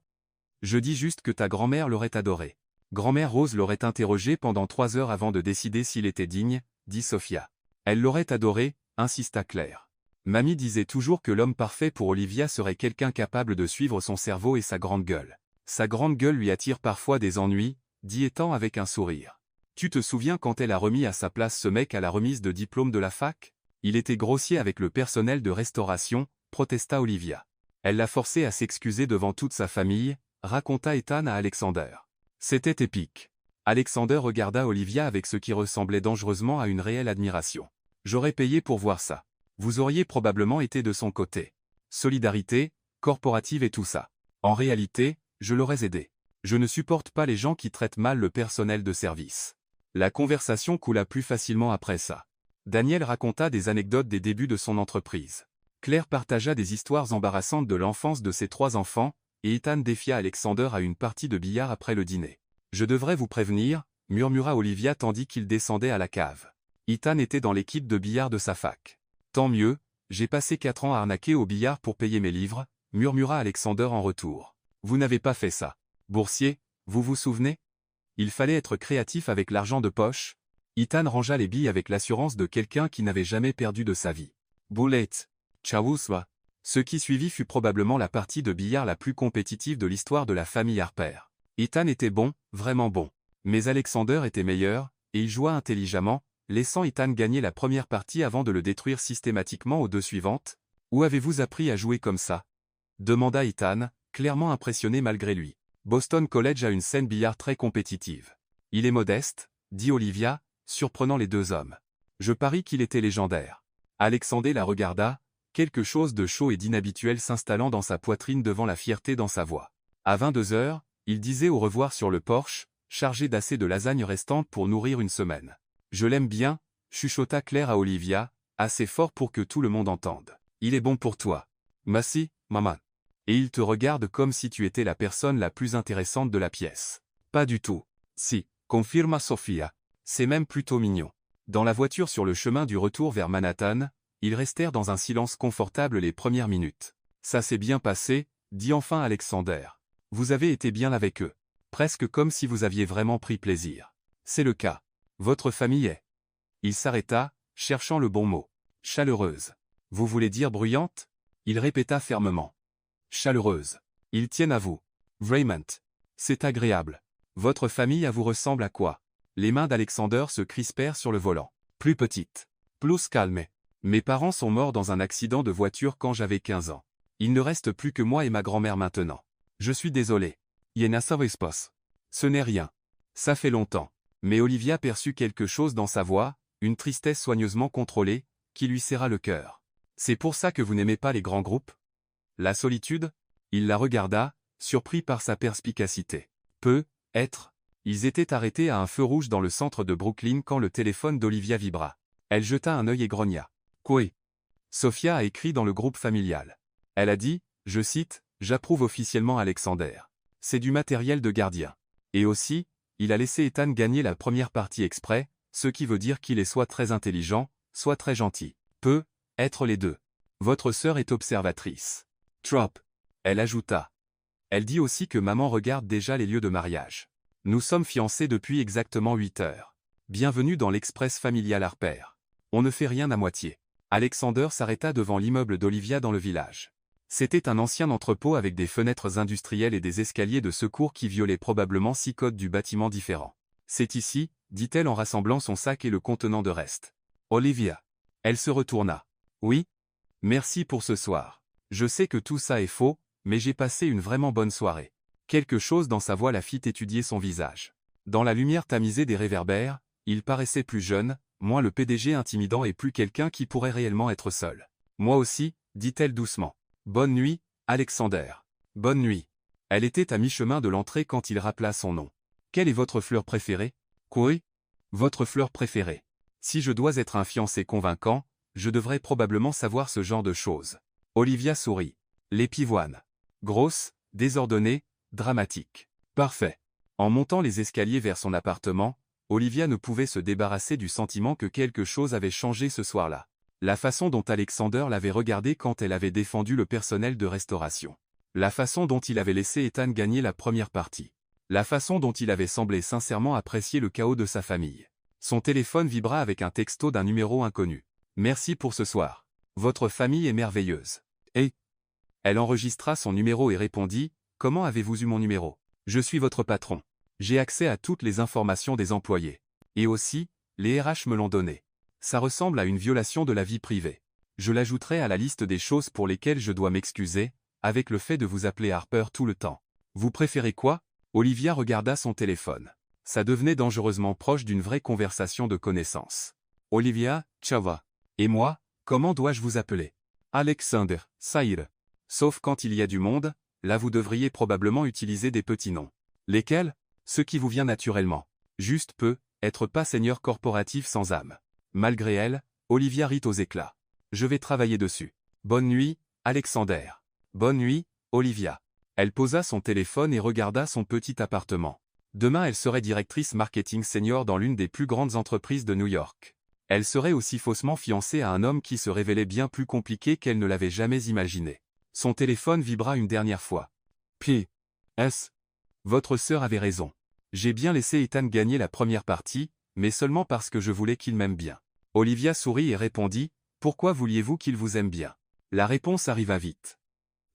Je dis juste que ta grand-mère l'aurait adoré. Grand-mère Rose l'aurait interrogé pendant 3 heures avant de décider s'il était digne, dit Sophia. Elle l'aurait adoré, insista Claire. Mamie disait toujours que l'homme parfait pour Olivia serait quelqu'un capable de suivre son cerveau et sa grande gueule. Sa grande gueule lui attire parfois des ennuis, dit Ethan avec un sourire. Tu te souviens quand elle a remis à sa place ce mec à la remise de diplôme de la fac? Il était grossier avec le personnel de restauration, protesta Olivia. Elle l'a forcé à s'excuser devant toute sa famille, raconta Ethan à Alexander. C'était épique. Alexander regarda Olivia avec ce qui ressemblait dangereusement à une réelle admiration. J'aurais payé pour voir ça. Vous auriez probablement été de son côté. Solidarité, corporative et tout ça. En réalité, je l'aurais aidé. Je ne supporte pas les gens qui traitent mal le personnel de service. La conversation coula plus facilement après ça. Daniel raconta des anecdotes des débuts de son entreprise. Claire partagea des histoires embarrassantes de l'enfance de ses 3 enfants, et Ethan défia Alexander à une partie de billard après le dîner. Je devrais vous prévenir, murmura Olivia tandis qu'il descendait à la cave. Ethan était dans l'équipe de billard de sa fac. Tant mieux, j'ai passé 4 ans à arnaquer au billard pour payer mes livres, murmura Alexander en retour. Vous n'avez pas fait ça. Boursier, vous vous souvenez? Il fallait être créatif avec l'argent de poche. Ethan rangea les billes avec l'assurance de quelqu'un qui n'avait jamais perdu de sa vie. Bullet. Chawuswa. Ce qui suivit fut probablement la partie de billard la plus compétitive de l'histoire de la famille Harper. Ethan était bon, vraiment bon. Mais Alexander était meilleur, et il joua intelligemment, laissant Ethan gagner la première partie avant de le détruire systématiquement aux deux suivantes. Où avez-vous appris à jouer comme ça? Demanda Ethan, clairement impressionné malgré lui. Boston College a une scène billard très compétitive. Il est modeste, dit Olivia, surprenant les deux hommes. Je parie qu'il était légendaire. Alexander la regarda, quelque chose de chaud et d'inhabituel s'installant dans sa poitrine devant la fierté dans sa voix. À 22 heures, il disait au revoir sur le porche, chargé d'assez de lasagne restante pour nourrir une semaine. Je l'aime bien, chuchota Claire à Olivia, assez fort pour que tout le monde entende. Il est bon pour toi. Merci, maman. Et il te regarde comme si tu étais la personne la plus intéressante de la pièce. Pas du tout. Si, confirma Sophia. C'est même plutôt mignon. Dans la voiture sur le chemin du retour vers Manhattan, ils restèrent dans un silence confortable les premières minutes. Ça s'est bien passé, dit enfin Alexander. Vous avez été bien avec eux. Presque comme si vous aviez vraiment pris plaisir. C'est le cas. Votre famille est. Il s'arrêta, cherchant le bon mot. Chaleureuse. Vous voulez dire bruyante? Il répéta fermement. Chaleureuse. Ils tiennent à vous. Raymond. C'est agréable. Votre famille à vous ressemble à quoi? Les mains d'Alexander se crispèrent sur le volant. Plus petite. Plus calme. Mes parents sont morts dans un accident de voiture quand j'avais 15 ans. Il ne reste plus que moi et ma grand-mère maintenant. Je suis désolé. Yena Savespos. Ce n'est rien. Ça fait longtemps. Mais Olivia perçut quelque chose dans sa voix, une tristesse soigneusement contrôlée, qui lui serra le cœur. C'est pour ça que vous n'aimez pas les grands groupes? La solitude? Il la regarda, surpris par sa perspicacité. Être. Ils étaient arrêtés à un feu rouge dans le centre de Brooklyn quand le téléphone d'Olivia vibra. Elle jeta un œil et grogna. Quoi? Sophia a écrit dans le groupe familial. Elle a dit, je cite, « J'approuve officiellement Alexander. C'est du matériel de gardien. » Et aussi, il a laissé Ethan gagner la première partie exprès, ce qui veut dire qu'il est soit très intelligent, soit très gentil. Être les deux. Votre sœur est observatrice. Trop. Elle ajouta. Elle dit aussi que maman regarde déjà les lieux de mariage. Nous sommes fiancés depuis exactement 8 heures. Bienvenue dans l'Express familial Harper. On ne fait rien à moitié. Alexander s'arrêta devant l'immeuble d'Olivia dans le village. C'était un ancien entrepôt avec des fenêtres industrielles et des escaliers de secours qui violaient probablement 6 codes du bâtiment différents. C'est ici, dit-elle en rassemblant son sac et le contenant de reste. Olivia. Elle se retourna. Oui? Merci pour ce soir. Je sais que tout ça est faux, mais j'ai passé une vraiment bonne soirée. Quelque chose dans sa voix la fit étudier son visage. Dans la lumière tamisée des réverbères, il paraissait plus jeune, moins le PDG intimidant et plus quelqu'un qui pourrait réellement être seul. Moi aussi, dit-elle doucement. Bonne nuit, Alexander. Bonne nuit. Elle était à mi-chemin de l'entrée quand il rappela son nom. Quelle est votre fleur préférée? Quoi? Votre fleur préférée. Si je dois être un fiancé convaincant, je devrais probablement savoir ce genre de choses. Olivia sourit. Les pivoines. Grosse, désordonnée, dramatique. Parfait. En montant les escaliers vers son appartement, Olivia ne pouvait se débarrasser du sentiment que quelque chose avait changé ce soir-là. La façon dont Alexander l'avait regardée quand elle avait défendu le personnel de restauration. La façon dont il avait laissé Ethan gagner la première partie. La façon dont il avait semblé sincèrement apprécier le chaos de sa famille. Son téléphone vibra avec un texto d'un numéro inconnu. Merci pour ce soir. Votre famille est merveilleuse. Et elle enregistra son numéro et répondit, comment avez-vous eu mon numéro? Je suis votre patron. J'ai accès à toutes les informations des employés. Et aussi, les RH me l'ont donné. Ça ressemble à une violation de la vie privée. Je l'ajouterai à la liste des choses pour lesquelles je dois m'excuser, avec le fait de vous appeler Harper tout le temps. Vous préférez quoi? Olivia regarda son téléphone. Ça devenait dangereusement proche d'une vraie conversation de connaissances. Olivia, Chava. Et moi, comment dois-je vous appeler? Alexander, Saïr. Sauf quand il y a du monde, là vous devriez probablement utiliser des petits noms. Lesquels? Ce qui vous vient naturellement. Juste être pas seigneur corporatif sans âme. Malgré elle, Olivia rit aux éclats. Je vais travailler dessus. Bonne nuit, Alexander. Bonne nuit, Olivia. Elle posa son téléphone et regarda son petit appartement. Demain elle serait directrice marketing senior dans l'une des plus grandes entreprises de New York. Elle serait aussi faussement fiancée à un homme qui se révélait bien plus compliqué qu'elle ne l'avait jamais imaginé. Son téléphone vibra une dernière fois. P.S. Votre sœur avait raison. J'ai bien laissé Ethan gagner la première partie, mais seulement parce que je voulais qu'il m'aime bien. Olivia sourit et répondit, Pourquoi vouliez-vous qu'il vous aime bien? La réponse arriva vite.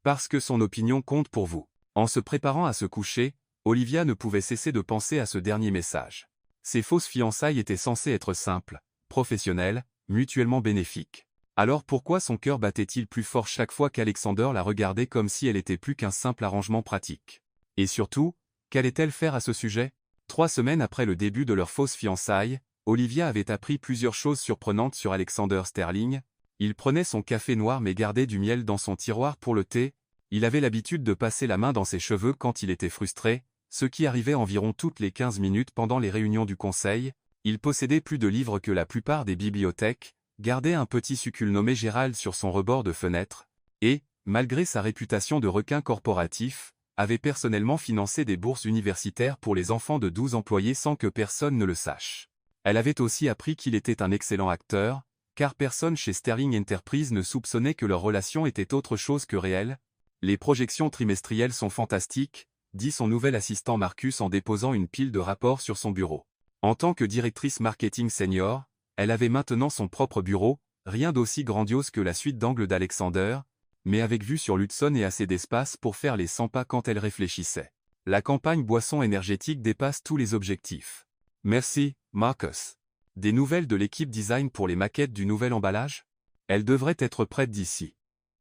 Parce que son opinion compte pour vous. En se préparant à se coucher, Olivia ne pouvait cesser de penser à ce dernier message. Ces fausses fiançailles étaient censées être simples, professionnelles, mutuellement bénéfiques. Alors pourquoi son cœur battait-il plus fort chaque fois qu'Alexander la regardait comme si elle était plus qu'un simple arrangement pratique? Et surtout, qu'allait-elle faire à ce sujet? 3 semaines après le début de leur fausse fiançailles, Olivia avait appris plusieurs choses surprenantes sur Alexander Sterling. Il prenait son café noir mais gardait du miel dans son tiroir pour le thé. Il avait l'habitude de passer la main dans ses cheveux quand il était frustré, ce qui arrivait environ toutes les 15 minutes pendant les réunions du conseil. Il possédait plus de livres que la plupart des bibliothèques, gardait un petit succule nommé Gérald sur son rebord de fenêtre, et, malgré sa réputation de requin corporatif, avait personnellement financé des bourses universitaires pour les enfants de 12 employés sans que personne ne le sache. Elle avait aussi appris qu'il était un excellent acteur, car personne chez Sterling Enterprise ne soupçonnait que leur relation était autre chose que réelle. Les projections trimestrielles sont fantastiques, dit son nouvel assistant Marcus en déposant une pile de rapports sur son bureau. En tant que directrice marketing senior, elle avait maintenant son propre bureau, rien d'aussi grandiose que la suite d'angle d'Alexander, mais avec vue sur l'Hudson et assez d'espace pour faire les 100 pas quand elle réfléchissait. La campagne boisson énergétique dépasse tous les objectifs. Merci, Marcus. Des nouvelles de l'équipe design pour les maquettes du nouvel emballage? Elle devrait être prête d'ici.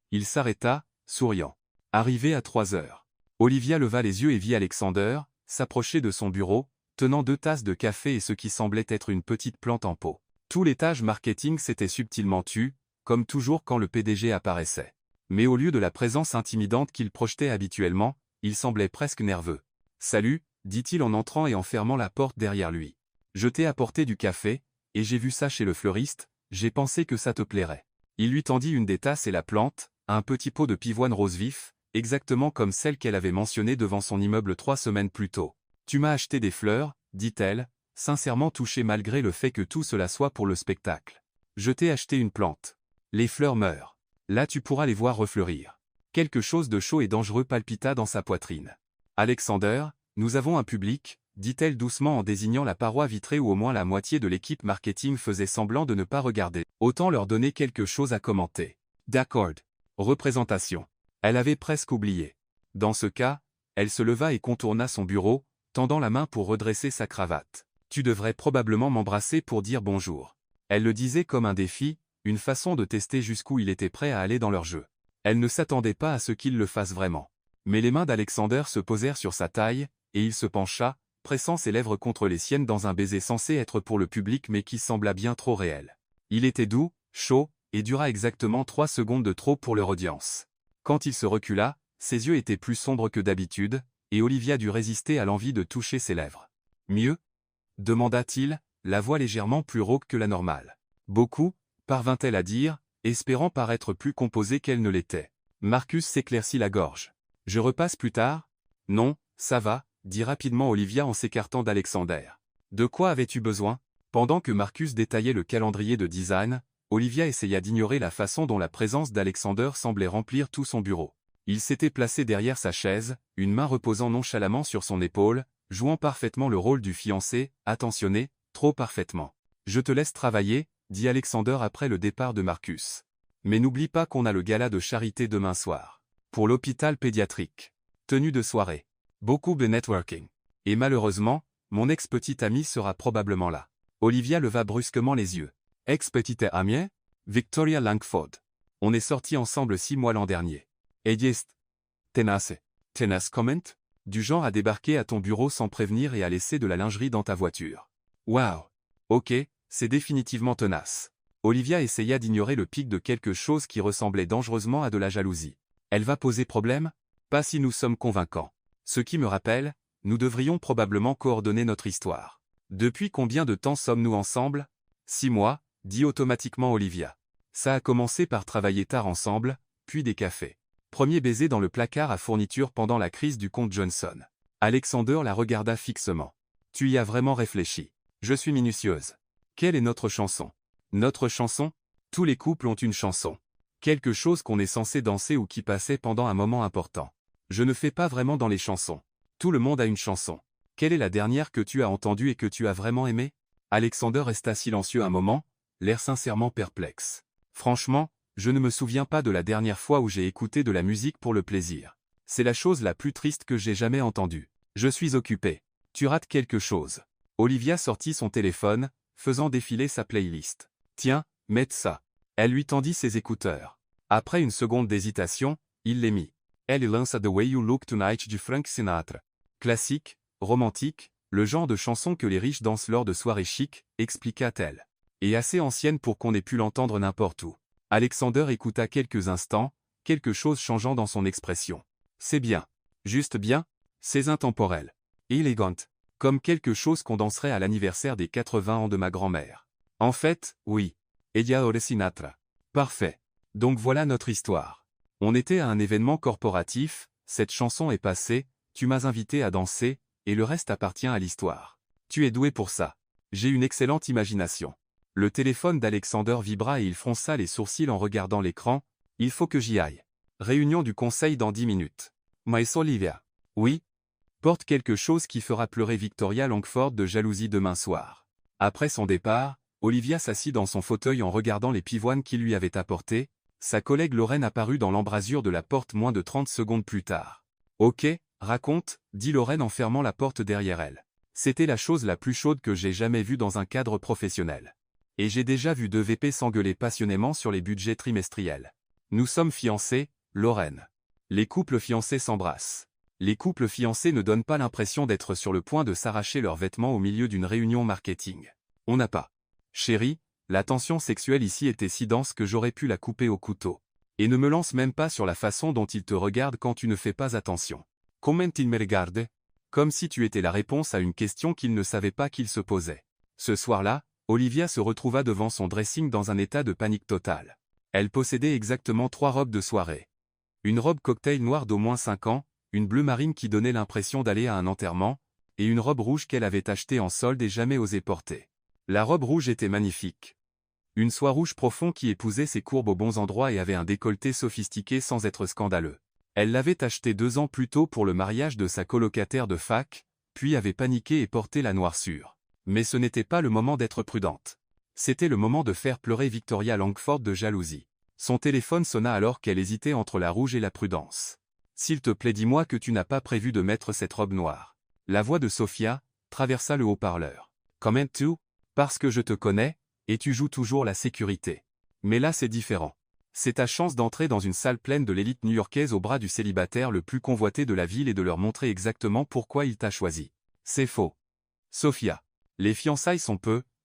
Il s'arrêta, souriant. Arrivé à 3 heures. Olivia leva les yeux et vit Alexander, s'approcher de son bureau, tenant 2 tasses de café et ce qui semblait être une petite plante en pot. Tout l'étage marketing s'était subtilement tu, comme toujours quand le PDG apparaissait. Mais au lieu de la présence intimidante qu'il projetait habituellement, il semblait presque nerveux. « Salut », dit-il en entrant et en fermant la porte derrière lui. « Je t'ai apporté du café, et j'ai vu ça chez le fleuriste, j'ai pensé que ça te plairait. » Il lui tendit une des tasses et la plante, un petit pot de pivoine rose vif, exactement comme celle qu'elle avait mentionnée devant son immeuble 3 semaines plus tôt. « Tu m'as acheté des fleurs, dit-elle, sincèrement touchée malgré le fait que tout cela soit pour le spectacle. Je t'ai acheté une plante. Les fleurs meurent. Là tu pourras les voir refleurir. Quelque chose de chaud et dangereux palpita dans sa poitrine. Alexander, nous avons un public, dit-elle doucement en désignant la paroi vitrée où au moins la moitié de l'équipe marketing faisait semblant de ne pas regarder. Autant leur donner quelque chose à commenter. D'accord. Représentation. Elle avait presque oublié. Dans ce cas, elle se leva et contourna son bureau, tendant la main pour redresser sa cravate. Tu devrais probablement m'embrasser pour dire bonjour. Elle le disait comme un défi, une façon de tester jusqu'où il était prêt à aller dans leur jeu. Elle ne s'attendait pas à ce qu'il le fasse vraiment. Mais les mains d'Alexander se posèrent sur sa taille, et il se pencha, pressant ses lèvres contre les siennes dans un baiser censé être pour le public mais qui sembla bien trop réel. Il était doux, chaud, et dura exactement 3 secondes de trop pour leur audience. Quand il se recula, ses yeux étaient plus sombres que d'habitude, et Olivia dut résister à l'envie de toucher ses lèvres. Mieux? Demanda-t-il, la voix légèrement plus rauque que la normale. Beaucoup, parvint-elle à dire, espérant paraître plus composée qu'elle ne l'était. Marcus s'éclaircit la gorge. Je repasse plus tard? Non, ça va, dit rapidement Olivia en s'écartant d'Alexander. De quoi avais-tu besoin? Pendant que Marcus détaillait le calendrier de design, Olivia essaya d'ignorer la façon dont la présence d'Alexander semblait remplir tout son bureau. Il s'était placé derrière sa chaise, une main reposant nonchalamment sur son épaule, jouant parfaitement le rôle du fiancé, attentionné, trop parfaitement. Je te laisse travailler, dit Alexander après le départ de Marcus. Mais n'oublie pas qu'on a le gala de charité demain soir. Pour l'hôpital pédiatrique. Tenue de soirée. Beaucoup de networking. Et malheureusement, mon ex-petite amie sera probablement là. Olivia leva brusquement les yeux. Ex-petite amie? Victoria Langford. On est sortis ensemble 6 mois l'an dernier. Et jest. Tenace. Tenace comment? Du genre à débarquer à ton bureau sans prévenir et à laisser de la lingerie dans ta voiture. Waouh. Ok, c'est définitivement tenace. Olivia essaya d'ignorer le pic de quelque chose qui ressemblait dangereusement à de la jalousie. Elle va poser problème? Pas si nous sommes convaincants. Ce qui me rappelle, nous devrions probablement coordonner notre histoire. Depuis combien de temps sommes-nous ensemble? 6 mois, dit automatiquement Olivia. Ça a commencé par travailler tard ensemble, puis des cafés. Premier baiser dans le placard à fourniture pendant la crise du comte Johnson. Alexander la regarda fixement. Tu y as vraiment réfléchi. Je suis minutieuse. Quelle est notre chanson? Notre chanson? Tous les couples ont une chanson. Quelque chose qu'on est censé danser ou qui passait pendant un moment important. Je ne fais pas vraiment dans les chansons. Tout le monde a une chanson. Quelle est la dernière que tu as entendue et que tu as vraiment aimée? Alexander resta silencieux un moment, l'air sincèrement perplexe. Franchement, je ne me souviens pas de la dernière fois où j'ai écouté de la musique pour le plaisir. C'est la chose la plus triste que j'ai jamais entendue. Je suis occupé. Tu rates quelque chose. Olivia sortit son téléphone, faisant défiler sa playlist. Tiens, mets ça. Elle lui tendit ses écouteurs. Après une seconde d'hésitation, il les mit. Elle lança The Way You Look Tonight du Frank Sinatra. Classique, romantique, le genre de chanson que les riches dansent lors de soirées chic, expliqua-t-elle. Et assez ancienne pour qu'on ait pu l'entendre n'importe où. Alexander écouta quelques instants, quelque chose changeant dans son expression. C'est bien. Juste bien. C'est intemporel. Élégant. Comme quelque chose qu'on danserait à l'anniversaire des 80 ans de ma grand-mère. En fait, oui. Ella ore Sinatra. Parfait. Donc voilà notre histoire. On était à un événement corporatif, cette chanson est passée, tu m'as invité à danser, et le reste appartient à l'histoire. Tu es doué pour ça. J'ai une excellente imagination. Le téléphone d'Alexander vibra et il fronça les sourcils en regardant l'écran. Il faut que j'y aille. Réunion du conseil dans 10 minutes. Miss Olivia. Oui. Porte quelque chose qui fera pleurer Victoria Langford de jalousie demain soir. Après son départ, Olivia s'assit dans son fauteuil en regardant les pivoines qu'il lui avait apportées. Sa collègue Lorraine apparut dans l'embrasure de la porte moins de 30 secondes plus tard. Ok, raconte, dit Lorraine en fermant la porte derrière elle. C'était la chose la plus chaude que j'ai jamais vue dans un cadre professionnel. Et j'ai déjà vu deux VP s'engueuler passionnément sur les budgets trimestriels. Nous sommes fiancés, Lorraine. Les couples fiancés s'embrassent. Les couples fiancés ne donnent pas l'impression d'être sur le point de s'arracher leurs vêtements au milieu d'une réunion marketing. On n'a pas. Chérie, la tension sexuelle ici était si dense que j'aurais pu la couper au couteau. Et ne me lance même pas sur la façon dont il te regarde quand tu ne fais pas attention. Comment il me regarde? Comme si tu étais la réponse à une question qu'il ne savait pas qu'il se posait. Ce soir-là, Olivia se retrouva devant son dressing dans un état de panique totale. Elle possédait exactement 3 robes de soirée. Une robe cocktail noire d'au moins 5 ans, une bleue marine qui donnait l'impression d'aller à un enterrement, et une robe rouge qu'elle avait achetée en solde et jamais osé porter. La robe rouge était magnifique. Une soie rouge profond qui épousait ses courbes aux bons endroits et avait un décolleté sophistiqué sans être scandaleux. Elle l'avait achetée 2 ans plus tôt pour le mariage de sa colocataire de fac, puis avait paniqué et porté la noircure. Mais ce n'était pas le moment d'être prudente. C'était le moment de faire pleurer Victoria Langford de jalousie. Son téléphone sonna alors qu'elle hésitait entre la rouge et la prudence. S'il te plaît, dis-moi que tu n'as pas prévu de mettre cette robe noire. La voix de Sophia traversa le haut-parleur. Comment tu? Parce que je te connais, et tu joues toujours la sécurité. Mais là c'est différent. C'est ta chance d'entrer dans une salle pleine de l'élite new-yorkaise au bras du célibataire le plus convoité de la ville et de leur montrer exactement pourquoi il t'a choisi. C'est faux. Sophia. Les fiançailles sont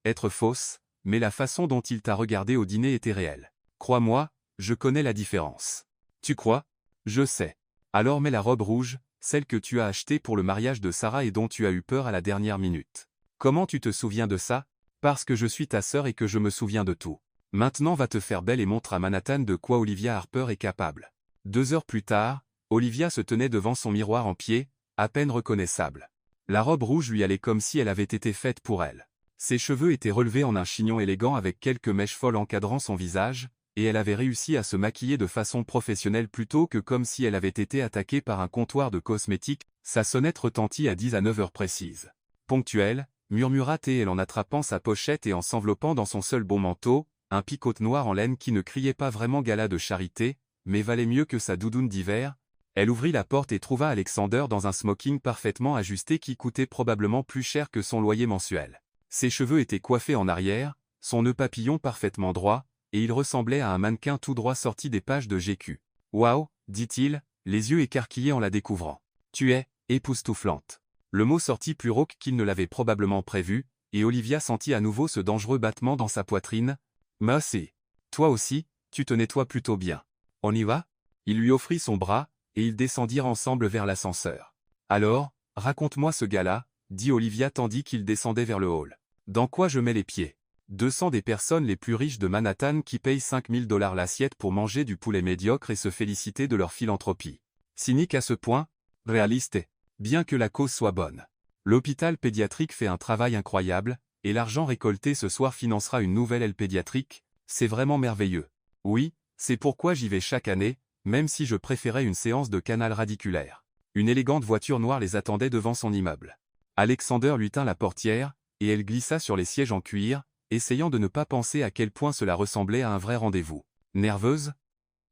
être fausses, mais la façon dont il t'a regardé au dîner était réelle. Crois-moi, je connais la différence. Tu crois? Je sais. Alors mets la robe rouge, celle que tu as achetée pour le mariage de Sarah et dont tu as eu peur à la dernière minute. Comment tu te souviens de ça? Parce que je suis ta sœur et que je me souviens de tout. Maintenant va te faire belle et montre à Manhattan de quoi Olivia Harper est capable. 2 heures plus tard, Olivia se tenait devant son miroir en pied, à peine reconnaissable. La robe rouge lui allait comme si elle avait été faite pour elle. Ses cheveux étaient relevés en un chignon élégant avec quelques mèches folles encadrant son visage, et elle avait réussi à se maquiller de façon professionnelle plutôt que comme si elle avait été attaquée par un comptoir de cosmétiques. Sa sonnette retentit à 10 à 9 heures précises. Ponctuelle, murmura-t-elle en attrapant sa pochette et en s'enveloppant dans son seul bon manteau, un picote noir en laine qui ne criait pas vraiment gala de charité, mais valait mieux que sa doudoune d'hiver. Elle ouvrit la porte et trouva Alexander dans un smoking parfaitement ajusté qui coûtait probablement plus cher que son loyer mensuel. Ses cheveux étaient coiffés en arrière, son nœud papillon parfaitement droit, et il ressemblait à un mannequin tout droit sorti des pages de GQ. « Waouh » dit-il, les yeux écarquillés en la découvrant. « Tu es époustouflante. » Le mot sortit plus rauque qu'il ne l'avait probablement prévu, et Olivia sentit à nouveau ce dangereux battement dans sa poitrine. « Merci. Toi aussi, tu te nettoies plutôt bien. On y va ?» Il lui offrit son bras, et ils descendirent ensemble vers l'ascenseur. « Alors, raconte-moi ce gars-là, » dit Olivia tandis qu'il descendait vers le hall. « Dans quoi je mets les pieds? 200 des personnes les plus riches de Manhattan qui payent $5000 l'assiette pour manger du poulet médiocre et se féliciter de leur philanthropie. Cynique à ce point? Réaliste, bien que la cause soit bonne. L'hôpital pédiatrique fait un travail incroyable, et l'argent récolté ce soir financera une nouvelle aile pédiatrique, c'est vraiment merveilleux. Oui, c'est pourquoi j'y vais chaque année, même si je préférais une séance de canal radiculaire. Une élégante voiture noire les attendait devant son immeuble. Alexander lui tint la portière, et elle glissa sur les sièges en cuir, essayant de ne pas penser à quel point cela ressemblait à un vrai rendez-vous. Nerveuse?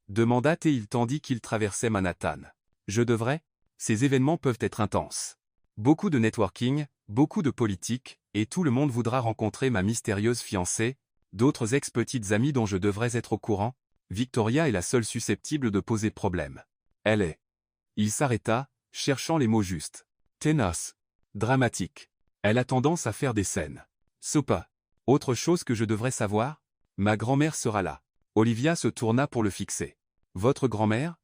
Demanda-t et il tandis qu'il traversait Manhattan. Je devrais? Ces événements peuvent être intenses. Beaucoup de networking, beaucoup de politique, et tout le monde voudra rencontrer ma mystérieuse fiancée, d'autres ex-petites amies dont je devrais être au courant. Victoria est la seule susceptible de poser problème. Elle est. Il s'arrêta, cherchant les mots justes. Tenace. Dramatique. Elle a tendance à faire des scènes. Sopa. Autre chose que je devrais savoir? Ma grand-mère sera là. Olivia se tourna pour le fixer. Votre grand-mère?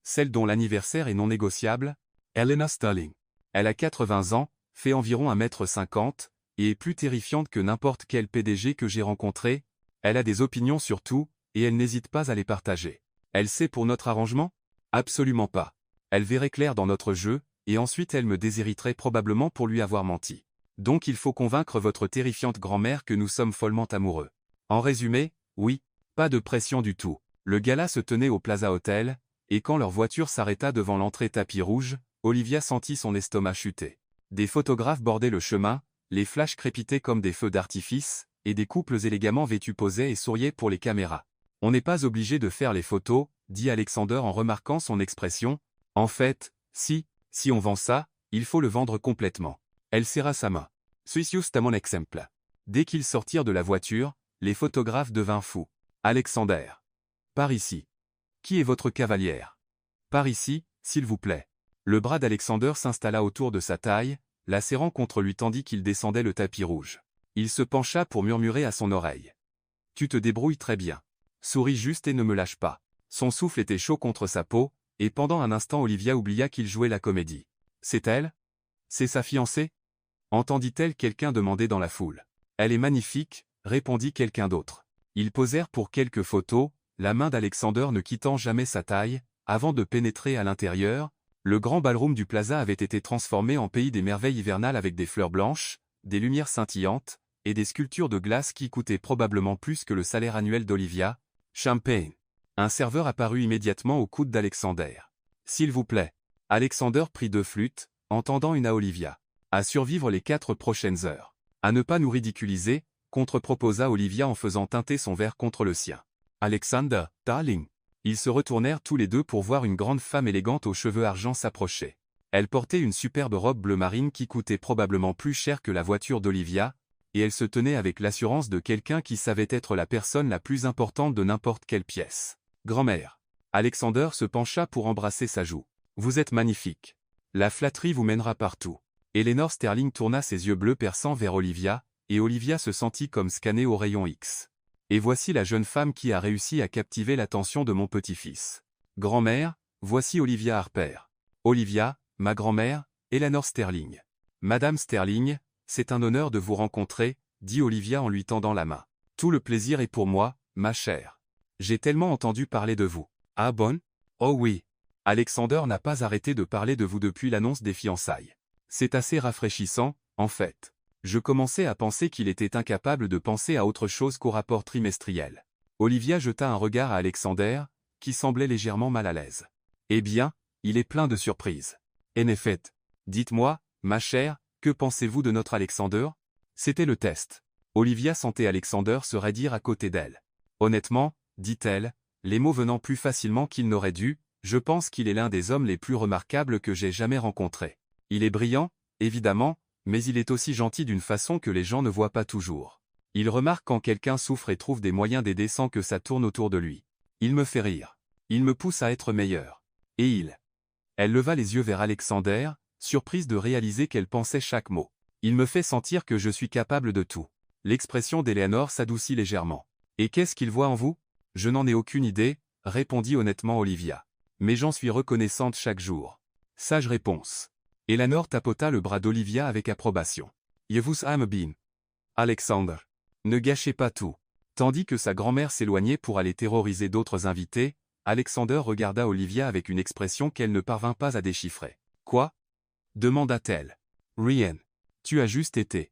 Celle dont l'anniversaire est non négociable? Elena Starling. Elle a 80 ans, fait environ 1,50 m, et est plus terrifiante que n'importe quel PDG que j'ai rencontré. Elle a des opinions sur tout, et elle n'hésite pas à les partager. Elle sait pour notre arrangement? Absolument pas. Elle verrait clair dans notre jeu, et ensuite elle me déshériterait probablement pour lui avoir menti. Donc il faut convaincre votre terrifiante grand-mère que nous sommes follement amoureux. En résumé, oui, pas de pression du tout. Le gala se tenait au Plaza Hotel, et quand leur voiture s'arrêta devant l'entrée tapis rouge, Olivia sentit son estomac chuter. Des photographes bordaient le chemin, les flashs crépitaient comme des feux d'artifice, et des couples élégamment vêtus posaient et souriaient pour les caméras. On n'est pas obligé de faire les photos, dit Alexander en remarquant son expression. En fait, si on vend ça, il faut le vendre complètement. Elle serra sa main. Suis juste à mon exemple. Dès qu'ils sortirent de la voiture, les photographes devinrent fous. Alexander. Par ici. Qui est votre cavalière? Par ici, s'il vous plaît. Le bras d'Alexander s'installa autour de sa taille, la serrant contre lui tandis qu'il descendait le tapis rouge. Il se pencha pour murmurer à son oreille. Tu te débrouilles très bien. Souris juste et ne me lâche pas. Son souffle était chaud contre sa peau, et pendant un instant Olivia oublia qu'il jouait la comédie. C'est elle? C'est sa fiancée? Entendit-elle quelqu'un demander dans la foule. Elle est magnifique, répondit quelqu'un d'autre. Ils posèrent pour quelques photos, la main d'Alexander ne quittant jamais sa taille, avant de pénétrer à l'intérieur. Le grand ballroom du Plaza avait été transformé en pays des merveilles hivernales avec des fleurs blanches, des lumières scintillantes, et des sculptures de glace qui coûtaient probablement plus que le salaire annuel d'Olivia. Champagne. Un serveur apparut immédiatement au coude d'Alexander. S'il vous plaît. Alexander prit 2 flûtes, en tendant une à Olivia. À survivre les 4 prochaines heures. À ne pas nous ridiculiser, contre-proposa Olivia en faisant teinter son verre contre le sien. Alexander, darling. Ils se retournèrent tous les deux pour voir une grande femme élégante aux cheveux argent s'approcher. Elle portait une superbe robe bleu marine qui coûtait probablement plus cher que la voiture d'Olivia, et elle se tenait avec l'assurance de quelqu'un qui savait être la personne la plus importante de n'importe quelle pièce. Grand-mère. Alexander se pencha pour embrasser sa joue. Vous êtes magnifique. La flatterie vous mènera partout. Eleanor Sterling tourna ses yeux bleus perçants vers Olivia, et Olivia se sentit comme scannée au rayon X. Et voici la jeune femme qui a réussi à captiver l'attention de mon petit-fils. Grand-mère, voici Olivia Harper. Olivia, ma grand-mère, Eleanor Sterling. Madame Sterling, c'est un honneur de vous rencontrer, dit Olivia en lui tendant la main. Tout le plaisir est pour moi, ma chère. J'ai tellement entendu parler de vous. Ah bon? Oh oui. Alexander n'a pas arrêté de parler de vous depuis l'annonce des fiançailles. C'est assez rafraîchissant, en fait. Je commençais à penser qu'il était incapable de penser à autre chose qu'au rapport trimestriel. Olivia jeta un regard à Alexander, qui semblait légèrement mal à l'aise. Eh bien, il est plein de surprises. En effet. Dites-moi, ma chère, que pensez-vous de notre Alexander? C'était le test. Olivia sentait Alexander se raidir à côté d'elle. Honnêtement, dit-elle, les mots venant plus facilement qu'il n'aurait dû, je pense qu'il est l'un des hommes les plus remarquables que j'ai jamais rencontrés. Il est brillant, évidemment, mais il est aussi gentil d'une façon que les gens ne voient pas toujours. Il remarque quand quelqu'un souffre et trouve des moyens d'aider sans que ça tourne autour de lui. Il me fait rire. Il me pousse à être meilleur. Et il. Elle leva les yeux vers Alexander, surprise de réaliser qu'elle pensait chaque mot. Il me fait sentir que je suis capable de tout. L'expression d'Eleanor s'adoucit légèrement. Et qu'est-ce qu'il voit en vous? Je n'en ai aucune idée, répondit honnêtement Olivia. Mais j'en suis reconnaissante chaque jour. Sage réponse. Eleanor tapota le bras d'Olivia avec approbation. Je vous aime bien. Alexander. Ne gâchez pas tout. Tandis que sa grand-mère s'éloignait pour aller terroriser d'autres invités, Alexander regarda Olivia avec une expression qu'elle ne parvint pas à déchiffrer. Quoi? Demanda-t-elle. Rien. Tu as juste été.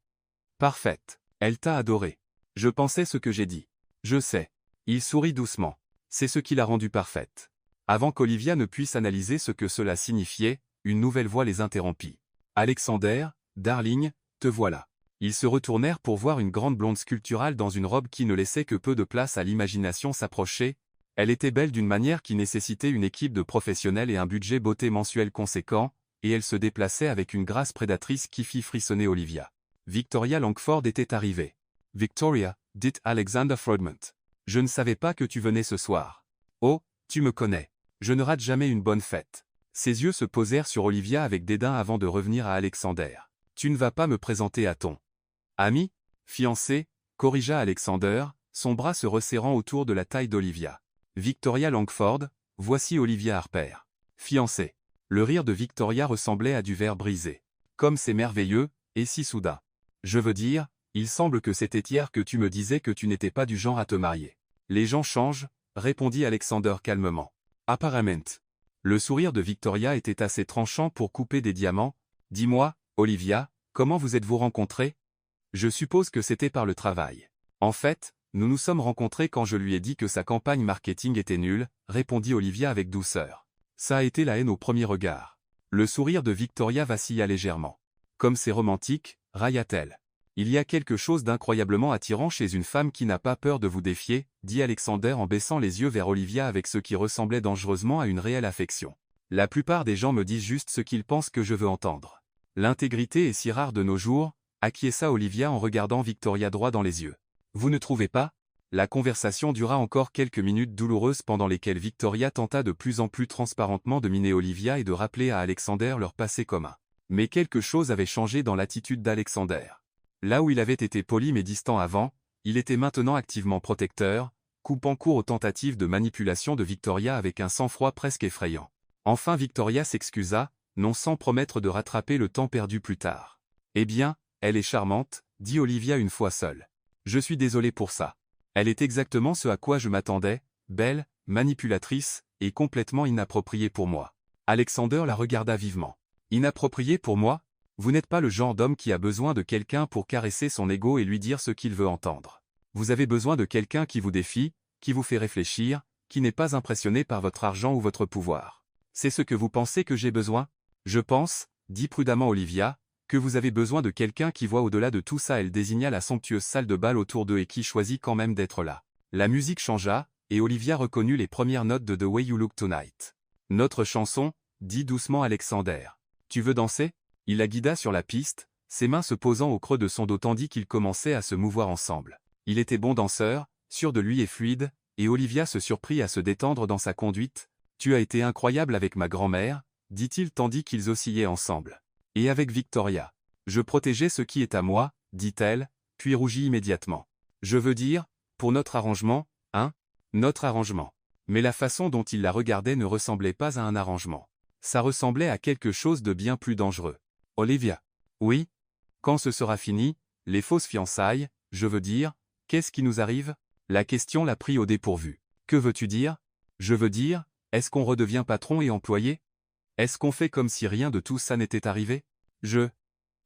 Parfaite. Elle t'a adoré. Je pensais ce que j'ai dit. Je sais. Il sourit doucement. C'est ce qui l'a rendue parfaite. Avant qu'Olivia ne puisse analyser ce que cela signifiait, une nouvelle voix les interrompit. Alexander, darling, te voilà. Ils se retournèrent pour voir une grande blonde sculpturale dans une robe qui ne laissait que peu de place à l'imagination s'approcher. Elle était belle d'une manière qui nécessitait une équipe de professionnels et un budget beauté mensuel conséquent, et elle se déplaçait avec une grâce prédatrice qui fit frissonner Olivia. Victoria Langford était arrivée. « Victoria, dit Alexander Frodmont. Je ne savais pas que tu venais ce soir. Oh, tu me connais. Je ne rate jamais une bonne fête. » Ses yeux se posèrent sur Olivia avec dédain avant de revenir à Alexander. « Tu ne vas pas me présenter à ton ami, fiancé ?» corrigea Alexander, son bras se resserrant autour de la taille d'Olivia. « Victoria Langford, voici Olivia Harper. Fiancée. » Le rire de Victoria ressemblait à du verre brisé. « Comme c'est merveilleux, et si soudain. Je veux dire, il semble que c'était hier que tu me disais que tu n'étais pas du genre à te marier. »« Les gens changent, » répondit Alexander calmement. « Apparemment. » Le sourire de Victoria était assez tranchant pour couper des diamants. « Dis-moi, Olivia, comment vous êtes-vous rencontrés ? » « Je suppose que c'était par le travail. »« En fait, nous nous sommes rencontrés quand je lui ai dit que sa campagne marketing était nulle, » répondit Olivia avec douceur. « Ça a été la haine au premier regard. » Le sourire de Victoria vacilla légèrement. « Comme c'est romantique, » railla-t-elle. « Il y a quelque chose d'incroyablement attirant chez une femme qui n'a pas peur de vous défier, » dit Alexander en baissant les yeux vers Olivia avec ce qui ressemblait dangereusement à une réelle affection. « La plupart des gens me disent juste ce qu'ils pensent que je veux entendre. L'intégrité est si rare de nos jours, » acquiesça Olivia en regardant Victoria droit dans les yeux. « Vous ne trouvez pas ?» La conversation dura encore quelques minutes douloureuses pendant lesquelles Victoria tenta de plus en plus transparentement de miner Olivia et de rappeler à Alexander leur passé commun. Mais quelque chose avait changé dans l'attitude d'Alexander. Là où il avait été poli mais distant avant, il était maintenant activement protecteur, coupant court aux tentatives de manipulation de Victoria avec un sang-froid presque effrayant. Enfin Victoria s'excusa, non sans promettre de rattraper le temps perdu plus tard. « Eh bien, elle est charmante, » dit Olivia une fois seule. « Je suis désolé pour ça. Elle est exactement ce à quoi je m'attendais, belle, manipulatrice, et complètement inappropriée pour moi. » Alexander la regarda vivement. « Inappropriée pour moi ? Vous n'êtes pas le genre d'homme qui a besoin de quelqu'un pour caresser son ego et lui dire ce qu'il veut entendre. Vous avez besoin de quelqu'un qui vous défie, qui vous fait réfléchir, qui n'est pas impressionné par votre argent ou votre pouvoir. C'est ce que vous pensez que j'ai besoin ? Je pense, dit prudemment Olivia, que vous avez besoin de quelqu'un qui voit au-delà de tout ça. Elle désigna la somptueuse salle de bal autour d'eux et qui choisit quand même d'être là. La musique changea, et Olivia reconnut les premières notes de The Way You Look Tonight. Notre chanson, dit doucement Alexander. Tu veux danser ? Il la guida sur la piste, ses mains se posant au creux de son dos tandis qu'ils commençaient à se mouvoir ensemble. Il était bon danseur, sûr de lui et fluide, et Olivia se surprit à se détendre dans sa conduite. Tu as été incroyable avec ma grand-mère, dit-il tandis qu'ils oscillaient ensemble. Et avec Victoria. Je protégeais ce qui est à moi, dit-elle, puis rougit immédiatement. Je veux dire, pour notre arrangement, hein ? Notre arrangement. Mais la façon dont il la regardait ne ressemblait pas à un arrangement. Ça ressemblait à quelque chose de bien plus dangereux. Olivia. Oui ? Quand ce sera fini, les fausses fiançailles, je veux dire, qu'est-ce qui nous arrive ? La question la prit au dépourvu. Que veux-tu dire ? Je veux dire, est-ce qu'on redevient patron et employé ? Est-ce qu'on fait comme si rien de tout ça n'était arrivé ? Je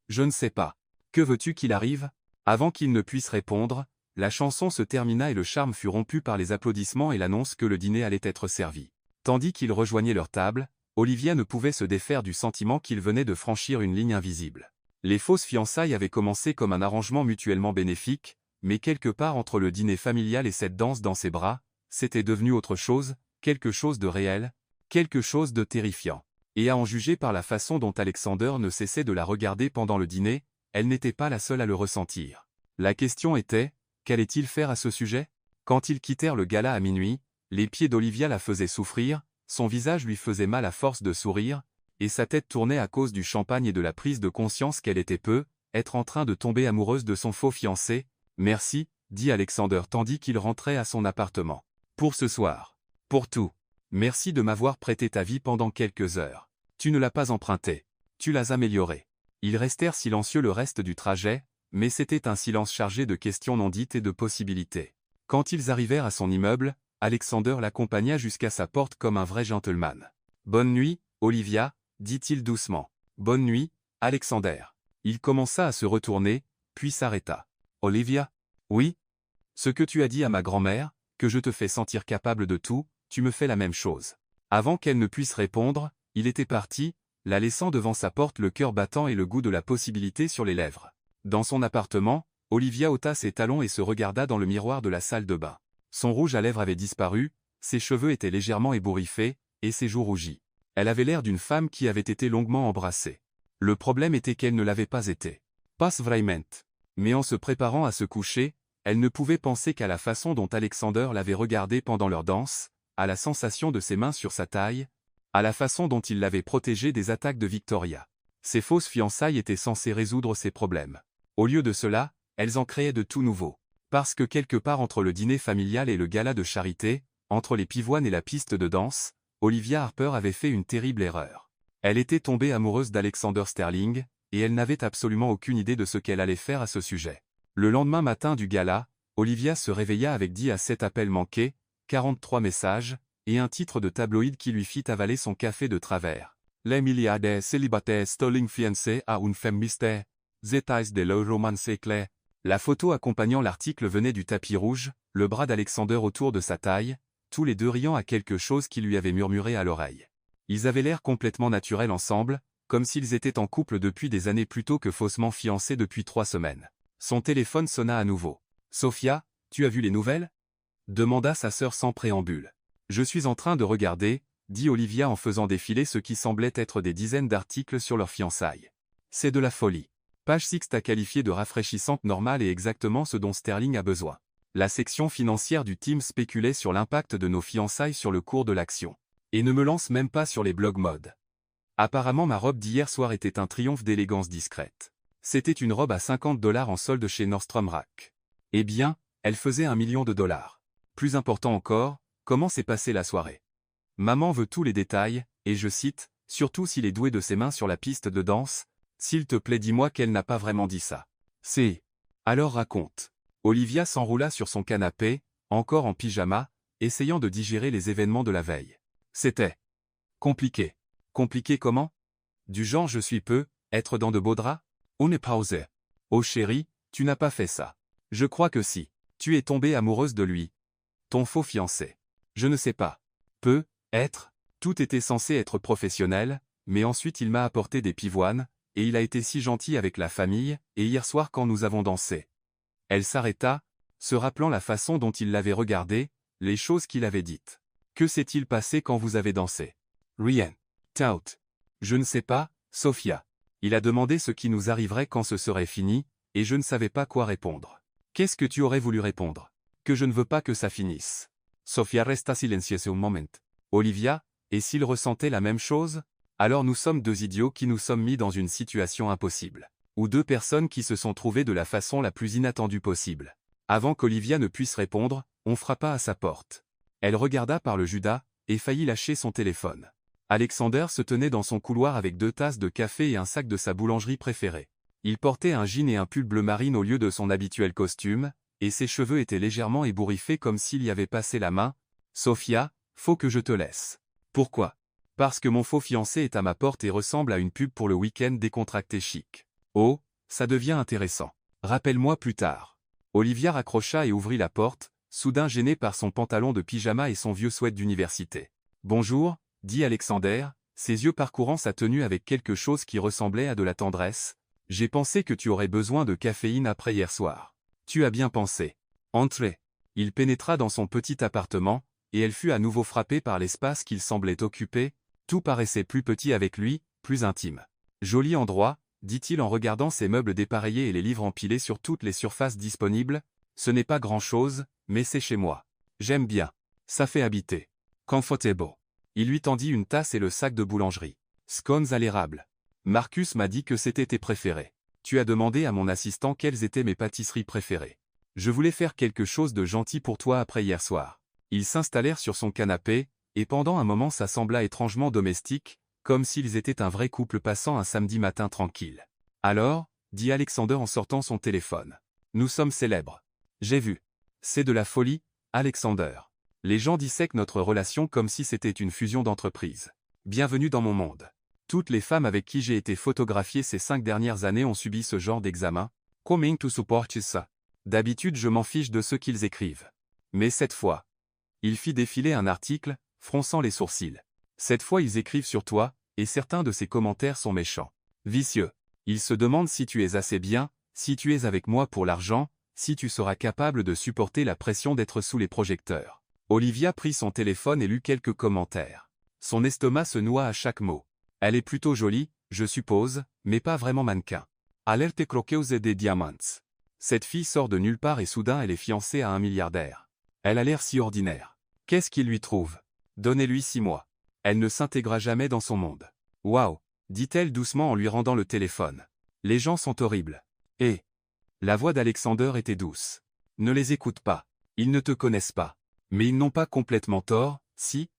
ne sais pas. Que veux-tu qu'il arrive ? Avant qu'il ne puisse répondre, la chanson se termina et le charme fut rompu par les applaudissements et l'annonce que le dîner allait être servi. Tandis qu'ils rejoignaient leur table, Olivia ne pouvait se défaire du sentiment qu'il venait de franchir une ligne invisible. Les fausses fiançailles avaient commencé comme un arrangement mutuellement bénéfique, mais quelque part entre le dîner familial et cette danse dans ses bras, c'était devenu autre chose, quelque chose de réel, quelque chose de terrifiant. Et à en juger par la façon dont Alexander ne cessait de la regarder pendant le dîner, elle n'était pas la seule à le ressentir. La question était, qu'allait-il faire à ce sujet ? Quand ils quittèrent le gala à minuit, les pieds d'Olivia la faisaient souffrir, son visage lui faisait mal à force de sourire, et sa tête tournait à cause du champagne et de la prise de conscience qu'elle était être en train de tomber amoureuse de son faux fiancé. « Merci, » dit Alexander tandis qu'il rentrait à son appartement. « Pour ce soir. Pour tout. Merci de m'avoir prêté ta vie pendant quelques heures. Tu ne l'as pas empruntée. Tu l'as améliorée. » Ils restèrent silencieux le reste du trajet, mais c'était un silence chargé de questions non dites et de possibilités. Quand ils arrivèrent à son immeuble, Alexander l'accompagna jusqu'à sa porte comme un vrai gentleman. « Bonne nuit, Olivia, » dit-il doucement. « Bonne nuit, Alexander. » Il commença à se retourner, puis s'arrêta. « Olivia ? Oui ? Ce que tu as dit à ma grand-mère, que je te fais sentir capable de tout, tu me fais la même chose. » Avant qu'elle ne puisse répondre, il était parti, la laissant devant sa porte le cœur battant et le goût de la possibilité sur les lèvres. Dans son appartement, Olivia ôta ses talons et se regarda dans le miroir de la salle de bain. Son rouge à lèvres avait disparu, ses cheveux étaient légèrement ébouriffés, et ses joues rougies. Elle avait l'air d'une femme qui avait été longuement embrassée. Le problème était qu'elle ne l'avait pas été. Pas vraiment. Mais en se préparant à se coucher, elle ne pouvait penser qu'à la façon dont Alexander l'avait regardée pendant leur danse, à la sensation de ses mains sur sa taille, à la façon dont il l'avait protégée des attaques de Victoria. Ces fausses fiançailles étaient censées résoudre ses problèmes. Au lieu de cela, elles en créaient de tout nouveau. Parce que quelque part entre le dîner familial et le gala de charité, entre les pivoines et la piste de danse, Olivia Harper avait fait une terrible erreur. Elle était tombée amoureuse d'Alexander Sterling, et elle n'avait absolument aucune idée de ce qu'elle allait faire à ce sujet. Le lendemain matin du gala, Olivia se réveilla avec 10 à 7 appels manqués, 43 messages, et un titre de tabloïd qui lui fit avaler son café de travers. Les milliardaires célibataires Sterling fiancé à une femme mystère. Détails de leur romance éclair. La photo accompagnant l'article venait du tapis rouge, le bras d'Alexander autour de sa taille, tous les deux riant à quelque chose qui lui avait murmuré à l'oreille. Ils avaient l'air complètement naturels ensemble, comme s'ils étaient en couple depuis des années plutôt que faussement fiancés depuis 3 semaines. Son téléphone sonna à nouveau. « Sophia, tu as vu les nouvelles ?» demanda sa sœur sans préambule. « Je suis en train de regarder », dit Olivia en faisant défiler ce qui semblait être des dizaines d'articles sur leurs fiançailles. « C'est de la folie. Page 6 t'a qualifié de rafraîchissante normale et exactement ce dont Sterling a besoin. La section financière du team spéculait sur l'impact de nos fiançailles sur le cours de l'action. Et ne me lance même pas sur les blogs mode. Apparemment ma robe d'hier soir était un triomphe d'élégance discrète. C'était une robe à $50 en solde chez Nordstrom Rack. Eh bien, elle faisait $1 million. Plus important encore, comment s'est passée la soirée? Maman veut tous les détails, et je cite, « Surtout s'il est doué de ses mains sur la piste de danse, s'il te plaît dis-moi qu'elle n'a pas vraiment dit ça. » C'est. Alors raconte. Olivia s'enroula sur son canapé, encore en pyjama, essayant de digérer les événements de la veille. C'était compliqué. Compliqué comment? Du genre je suis peu, être dans de beaux draps? On est pausé. Oh chérie, tu n'as pas fait ça. Je crois que si. Tu es tombée amoureuse de lui. Ton faux fiancé. Je ne sais pas. Peu, être, tout était censé être professionnel, mais ensuite il m'a apporté des pivoines, et il a été si gentil avec la famille, et hier soir quand nous avons dansé. Elle s'arrêta, se rappelant la façon dont il l'avait regardée, les choses qu'il avait dites. Que s'est-il passé quand vous avez dansé? Rien. Tout. Je ne sais pas, Sophia. Il a demandé ce qui nous arriverait quand ce serait fini, et je ne savais pas quoi répondre. Qu'est-ce que tu aurais voulu répondre? Que je ne veux pas que ça finisse. Sophia resta silencieuse un moment. Olivia, et s'il ressentait la même chose? Alors nous sommes deux idiots qui nous sommes mis dans une situation impossible. Ou deux personnes qui se sont trouvées de la façon la plus inattendue possible. Avant qu'Olivia ne puisse répondre, on frappa à sa porte. Elle regarda par le Judas, et faillit lâcher son téléphone. Alexander se tenait dans son couloir avec 2 tasses de café et un sac de sa boulangerie préférée. Il portait un jean et un pull bleu marine au lieu de son habituel costume, et ses cheveux étaient légèrement ébouriffés comme s'il y avait passé la main. « Sophia, faut que je te laisse. » Pourquoi? Parce que mon faux fiancé est à ma porte et ressemble à une pub pour le week-end décontracté chic. Oh, ça devient intéressant. Rappelle-moi plus tard. Olivia raccrocha et ouvrit la porte, soudain gênée par son pantalon de pyjama et son vieux sweat d'université. « Bonjour », dit Alexander, ses yeux parcourant sa tenue avec quelque chose qui ressemblait à de la tendresse. « J'ai pensé que tu aurais besoin de caféine après hier soir. » Tu as bien pensé. Entrez. Il pénétra dans son petit appartement, et elle fut à nouveau frappée par l'espace qu'il semblait occuper. Tout paraissait plus petit avec lui, plus intime. Joli endroit, dit-il en regardant ses meubles dépareillés et les livres empilés sur toutes les surfaces disponibles. Ce n'est pas grand-chose, mais c'est chez moi. J'aime bien. Ça fait habiter. Comfortable. Il lui tendit une tasse et le sac de boulangerie. Scones à l'érable. Marcus m'a dit que c'était tes préférés. Tu as demandé à mon assistant quelles étaient mes pâtisseries préférées. Je voulais faire quelque chose de gentil pour toi après hier soir. Ils s'installèrent sur son canapé, et pendant un moment ça sembla étrangement domestique, comme s'ils étaient un vrai couple passant un samedi matin tranquille. Alors, dit Alexander en sortant son téléphone. Nous sommes célèbres. J'ai vu. C'est de la folie, Alexander. Les gens dissèquent notre relation comme si c'était une fusion d'entreprises. Bienvenue dans mon monde. Toutes les femmes avec qui j'ai été photographié ces 5 dernières années ont subi ce genre d'examen. Coming to support ça. D'habitude je m'en fiche de ce qu'ils écrivent. Mais cette fois. Il fit défiler un article, fronçant les sourcils. Cette fois ils écrivent sur toi, et certains de ces commentaires sont méchants. Vicieux. Ils se demandent si tu es assez bien, si tu es avec moi pour l'argent, si tu seras capable de supporter la pression d'être sous les projecteurs. Olivia prit son téléphone et lut quelques commentaires. Son estomac se noua à chaque mot. Elle est plutôt jolie, je suppose, mais pas vraiment mannequin. Alerte croqueuse des diamants. Cette fille sort de nulle part et soudain elle est fiancée à un milliardaire. Elle a l'air si ordinaire. Qu'est-ce qu'il lui trouve? Donnez-lui 6 mois. Elle ne s'intégrera jamais dans son monde. Waouh, dit-elle doucement en lui rendant le téléphone. Les gens sont horribles. Et la voix d'Alexander était douce. Ne les écoute pas. Ils ne te connaissent pas. Mais ils n'ont pas complètement tort, si?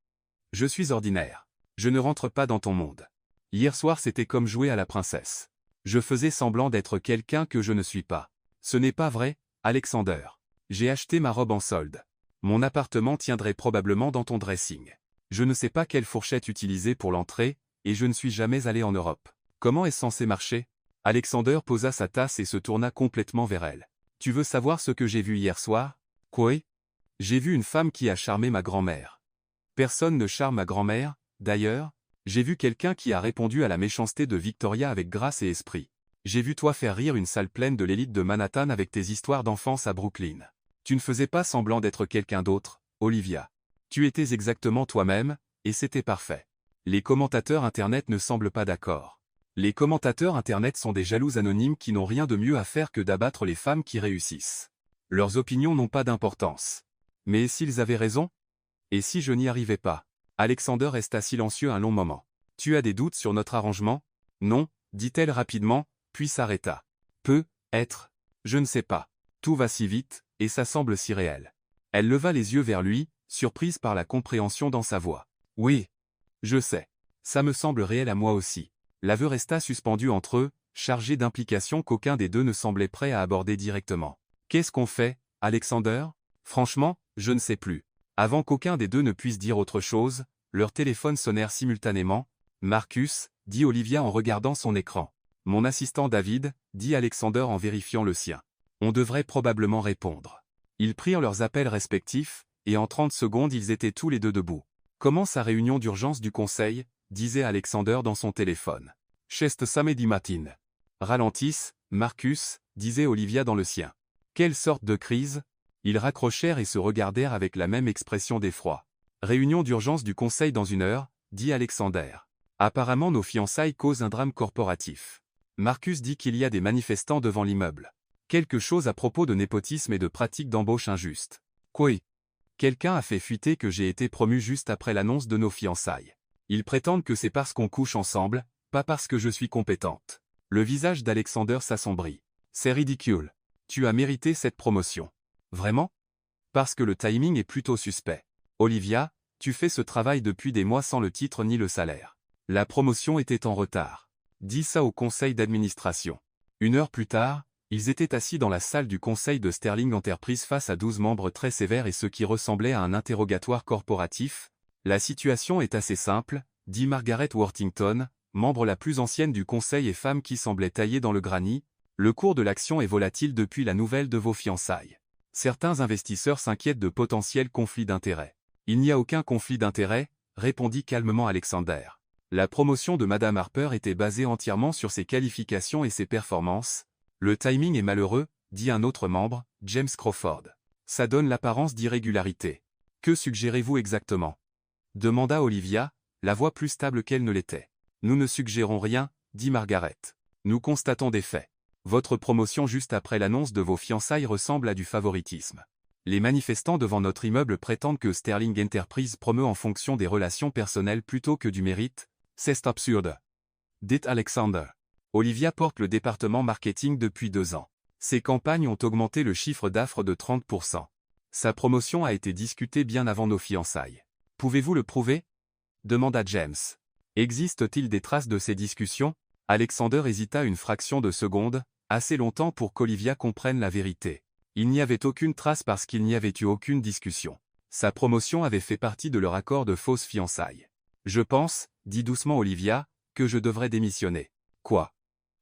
Je suis ordinaire. Je ne rentre pas dans ton monde. Hier soir c'était comme jouer à la princesse. Je faisais semblant d'être quelqu'un que je ne suis pas. Ce n'est pas vrai, Alexander. J'ai acheté ma robe en solde. Mon appartement tiendrait probablement dans ton dressing. Je ne sais pas quelle fourchette utiliser pour l'entrée, et je ne suis jamais allé en Europe. Comment est-ce censé marcher? Alexander posa sa tasse et se tourna complètement vers elle. Tu veux savoir ce que j'ai vu hier soir? Quoi? J'ai vu une femme qui a charmé ma grand-mère. Personne ne charme ma grand-mère, d'ailleurs. J'ai vu quelqu'un qui a répondu à la méchanceté de Victoria avec grâce et esprit. J'ai vu toi faire rire une salle pleine de l'élite de Manhattan avec tes histoires d'enfance à Brooklyn. Tu ne faisais pas semblant d'être quelqu'un d'autre, Olivia. Tu étais exactement toi-même, et c'était parfait. Les commentateurs Internet ne semblent pas d'accord. Les commentateurs Internet sont des jaloux anonymes qui n'ont rien de mieux à faire que d'abattre les femmes qui réussissent. Leurs opinions n'ont pas d'importance. Mais s'ils avaient raison? Et si je n'y arrivais pas? Alexander resta silencieux un long moment. Tu as des doutes sur notre arrangement? Non, dit-elle rapidement, puis s'arrêta. Peut être. Je ne sais pas. Tout va si vite, et ça semble si réel. Elle leva les yeux vers lui, surprise par la compréhension dans sa voix. Oui. Je sais. Ça me semble réel à moi aussi. L'aveu resta suspendu entre eux, chargé d'implications qu'aucun des deux ne semblait prêt à aborder directement. Qu'est-ce qu'on fait, Alexander? Franchement, je ne sais plus. Avant qu'aucun des deux ne puisse dire autre chose, leurs téléphones sonnèrent simultanément. Marcus, dit Olivia en regardant son écran. Mon assistant David, dit Alexander en vérifiant le sien. On devrait probablement répondre. Ils prirent leurs appels respectifs, et en 30 secondes ils étaient tous les deux debout. Commence sa réunion d'urgence du conseil, disait Alexander dans son téléphone. Chest samedi matin. Ralentisse, Marcus, disait Olivia dans le sien. Quelle sorte de crise? Ils raccrochèrent et se regardèrent avec la même expression d'effroi. Réunion d'urgence du conseil dans 1 heure, dit Alexander. Apparemment nos fiançailles causent un drame corporatif. Marcus dit qu'il y a des manifestants devant l'immeuble. Quelque chose à propos de népotisme et de pratiques d'embauche injustes. Quoi? Quelqu'un a fait fuiter que j'ai été promu juste après l'annonce de nos fiançailles. Ils prétendent que c'est parce qu'on couche ensemble, pas parce que je suis compétente. Le visage d'Alexander s'assombrit. C'est ridicule. Tu as mérité cette promotion. Vraiment? Parce que le timing est plutôt suspect. Olivia, tu fais ce travail depuis des mois sans le titre ni le salaire. La promotion était en retard. Dis ça au conseil d'administration. 1 heure plus tard, ils étaient assis dans la salle du conseil de Sterling Enterprise face à 12 membres très sévères et ce qui ressemblait à un interrogatoire corporatif. La situation est assez simple, dit Margaret Worthington, membre la plus ancienne du conseil et femme qui semblait taillée dans le granit. Le cours de l'action est volatile depuis la nouvelle de vos fiançailles. Certains investisseurs s'inquiètent de potentiels conflits d'intérêts. Il n'y a aucun conflit d'intérêts, répondit calmement Alexander. La promotion de Madame Harper était basée entièrement sur ses qualifications et ses performances. Le timing est malheureux, dit un autre membre, James Crawford. Ça donne l'apparence d'irrégularité. Que suggérez-vous exactement? Demanda Olivia, la voix plus stable qu'elle ne l'était. Nous ne suggérons rien, dit Margaret. Nous constatons des faits. Votre promotion juste après l'annonce de vos fiançailles ressemble à du favoritisme. Les manifestants devant notre immeuble prétendent que Sterling Enterprise promeut en fonction des relations personnelles plutôt que du mérite. C'est absurde. Dit Alexander. Olivia porte le département marketing depuis 2 ans. Ses campagnes ont augmenté le chiffre d'affaires de 30%. Sa promotion a été discutée bien avant nos fiançailles. Pouvez-vous le prouver? Demanda James. Existe-t-il des traces de ces discussions? Alexander hésita une fraction de seconde, assez longtemps pour qu'Olivia comprenne la vérité. Il n'y avait aucune trace parce qu'il n'y avait eu aucune discussion. Sa promotion avait fait partie de leur accord de fausses fiançailles. Je pense, dit doucement Olivia, que je devrais démissionner. Quoi?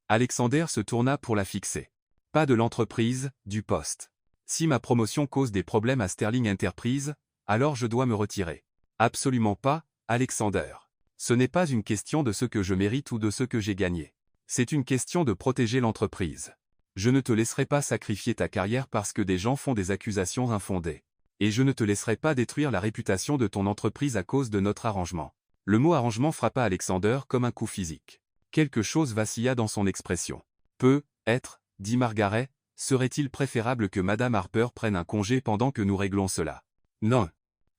Alexander se tourna pour la fixer. Pas de l'entreprise, du poste. Si ma promotion cause des problèmes à Sterling Enterprise, alors je dois me retirer. Absolument pas, Alexander. Ce n'est pas une question de ce que je mérite ou de ce que j'ai gagné. C'est une question de protéger l'entreprise. Je ne te laisserai pas sacrifier ta carrière parce que des gens font des accusations infondées. Et je ne te laisserai pas détruire la réputation de ton entreprise à cause de notre arrangement. Le mot arrangement frappa Alexander comme un coup physique. Quelque chose vacilla dans son expression. Peut-être, dit Margaret, serait-il préférable que Madame Harper prenne un congé pendant que nous réglons cela? Non.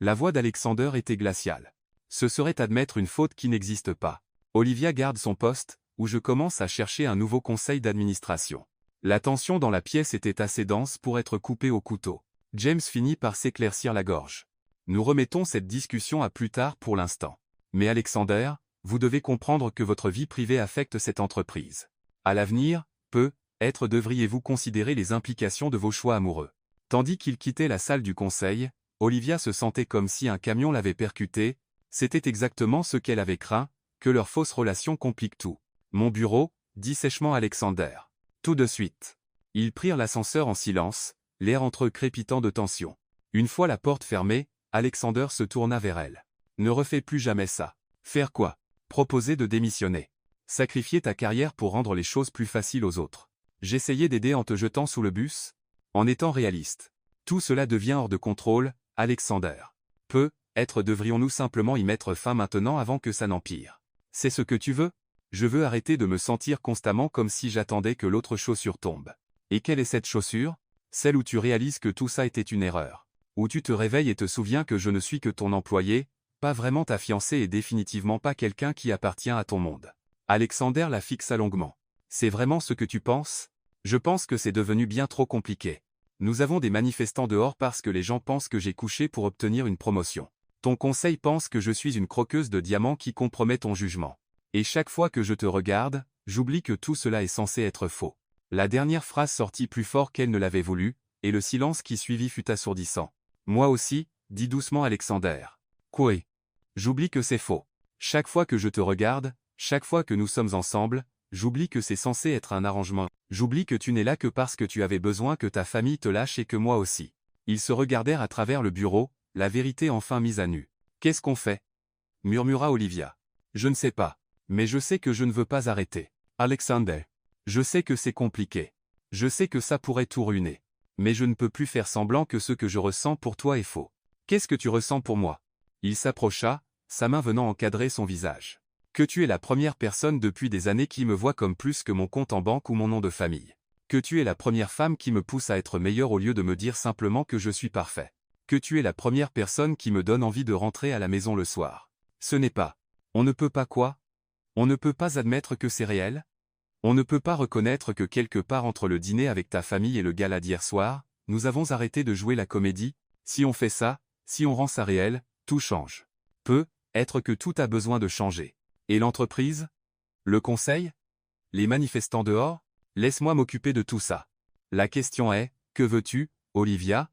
La voix d'Alexander était glaciale. Ce serait admettre une faute qui n'existe pas. Olivia garde son poste, ou je commence à chercher un nouveau conseil d'administration. La tension dans la pièce était assez dense pour être coupée au couteau. James finit par s'éclaircir la gorge. Nous remettons cette discussion à plus tard pour l'instant. Mais Alexander, vous devez comprendre que votre vie privée affecte cette entreprise. À l'avenir, peut-être devriez-vous considérer les implications de vos choix amoureux. Tandis qu'il quittait la salle du conseil, Olivia se sentait comme si un camion l'avait percuté. C'était exactement ce qu'elle avait craint, que leur fausse relation complique tout. Mon bureau, dit sèchement Alexander. Tout de suite. Ils prirent l'ascenseur en silence, l'air entre eux crépitant de tension. Une fois la porte fermée, Alexander se tourna vers elle. Ne refais plus jamais ça. Faire quoi? Proposer de démissionner. Sacrifier ta carrière pour rendre les choses plus faciles aux autres. J'essayais d'aider en te jetant sous le bus? En étant réaliste. Tout cela devient hors de contrôle, Alexander. Peut-être devrions-nous simplement y mettre fin maintenant avant que ça n'empire. C'est ce que tu veux? Je veux arrêter de me sentir constamment comme si j'attendais que l'autre chaussure tombe. Et quelle est cette chaussure? Celle où tu réalises que tout ça était une erreur. Où tu te réveilles et te souviens que je ne suis que ton employé, pas vraiment ta fiancée et définitivement pas quelqu'un qui appartient à ton monde. Alexander la fixa longuement. C'est vraiment ce que tu penses? Je pense que c'est devenu bien trop compliqué. Nous avons des manifestants dehors parce que les gens pensent que j'ai couché pour obtenir une promotion. Ton conseil pense que je suis une croqueuse de diamants qui compromet ton jugement. Et chaque fois que je te regarde, j'oublie que tout cela est censé être faux. La dernière phrase sortit plus fort qu'elle ne l'avait voulu, et le silence qui suivit fut assourdissant. Moi aussi, dit doucement Alexander. Quoi? J'oublie que c'est faux. Chaque fois que je te regarde, chaque fois que nous sommes ensemble, j'oublie que c'est censé être un arrangement. J'oublie que tu n'es là que parce que tu avais besoin que ta famille te lâche et que moi aussi. Ils se regardèrent à travers le bureau, la vérité enfin mise à nu. Qu'est-ce qu'on fait? Murmura Olivia. Je ne sais pas. Mais je sais que je ne veux pas arrêter. Alexander. Je sais que c'est compliqué. Je sais que ça pourrait tout ruiner. Mais je ne peux plus faire semblant que ce que je ressens pour toi est faux. Qu'est-ce que tu ressens pour moi? Il s'approcha, sa main venant encadrer son visage. Que tu es la première personne depuis des années qui me voit comme plus que mon compte en banque ou mon nom de famille. Que tu es la première femme qui me pousse à être meilleur au lieu de me dire simplement que je suis parfait. Que tu es la première personne qui me donne envie de rentrer à la maison le soir. Ce n'est pas. On ne peut pas quoi? On ne peut pas admettre que c'est réel? On ne peut pas reconnaître que quelque part entre le dîner avec ta famille et le gala d'hier soir, nous avons arrêté de jouer la comédie? Si on fait ça, si on rend ça réel, tout change. Peut-être que tout a besoin de changer. Et l'entreprise? Le conseil? Les manifestants dehors? Laisse-moi m'occuper de tout ça. La question est, que veux-tu, Olivia?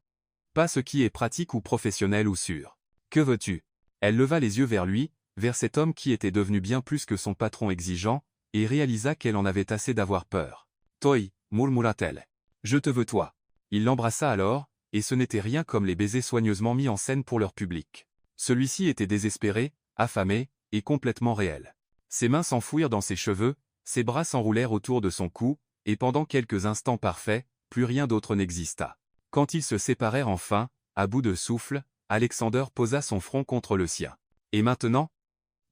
Pas ce qui est pratique ou professionnel ou sûr. Que veux-tu? Elle leva les yeux vers lui, vers cet homme qui était devenu bien plus que son patron exigeant, et réalisa qu'elle en avait assez d'avoir peur. Toi, murmura-t-elle. Je te veux toi. Il l'embrassa alors, et ce n'était rien comme les baisers soigneusement mis en scène pour leur public. Celui-ci était désespéré, affamé, et complètement réel. Ses mains s'enfouirent dans ses cheveux, ses bras s'enroulèrent autour de son cou, et pendant quelques instants parfaits, plus rien d'autre n'exista. Quand ils se séparèrent enfin, à bout de souffle, Alexander posa son front contre le sien. Et maintenant?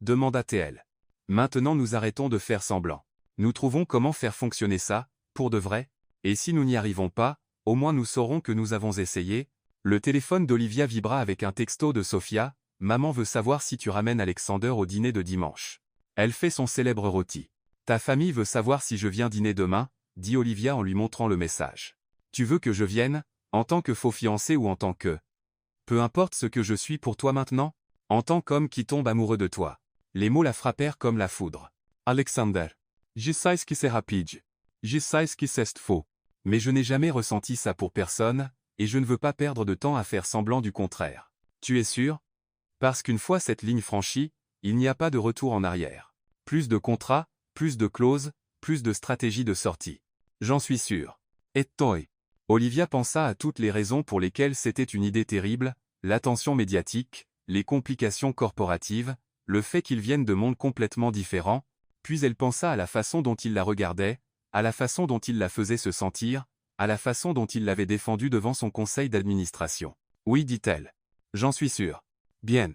Demanda-t-elle. Maintenant nous arrêtons de faire semblant. Nous trouvons comment faire fonctionner ça, pour de vrai, et si nous n'y arrivons pas, au moins nous saurons que nous avons essayé. Le téléphone d'Olivia vibra avec un texto de Sophia. Maman veut savoir si tu ramènes Alexander au dîner de dimanche. Elle fait son célèbre rôti. Ta famille veut savoir si je viens dîner demain, dit Olivia en lui montrant le message. Tu veux que je vienne, en tant que faux fiancé ou en tant que... Peu importe ce que je suis pour toi maintenant, en tant qu'homme qui tombe amoureux de toi. Les mots la frappèrent comme la foudre. Alexander. Je sais ce qui c'est rapide. Je sais ce qui c'est faux. Mais je n'ai jamais ressenti ça pour personne, et je ne veux pas perdre de temps à faire semblant du contraire. Tu es sûr? Parce qu'une fois cette ligne franchie, il n'y a pas de retour en arrière. Plus de contrats, plus de clauses, plus de stratégies de sortie. J'en suis sûr. Et toi? Olivia pensa à toutes les raisons pour lesquelles c'était une idée terrible, l'attention médiatique, les complications corporatives, le fait qu'ils viennent de mondes complètement différents, puis elle pensa à la façon dont il la regardait, à la façon dont il la faisait se sentir, à la façon dont il l'avait défendue devant son conseil d'administration. Oui, dit-elle. J'en suis sûr. Bien.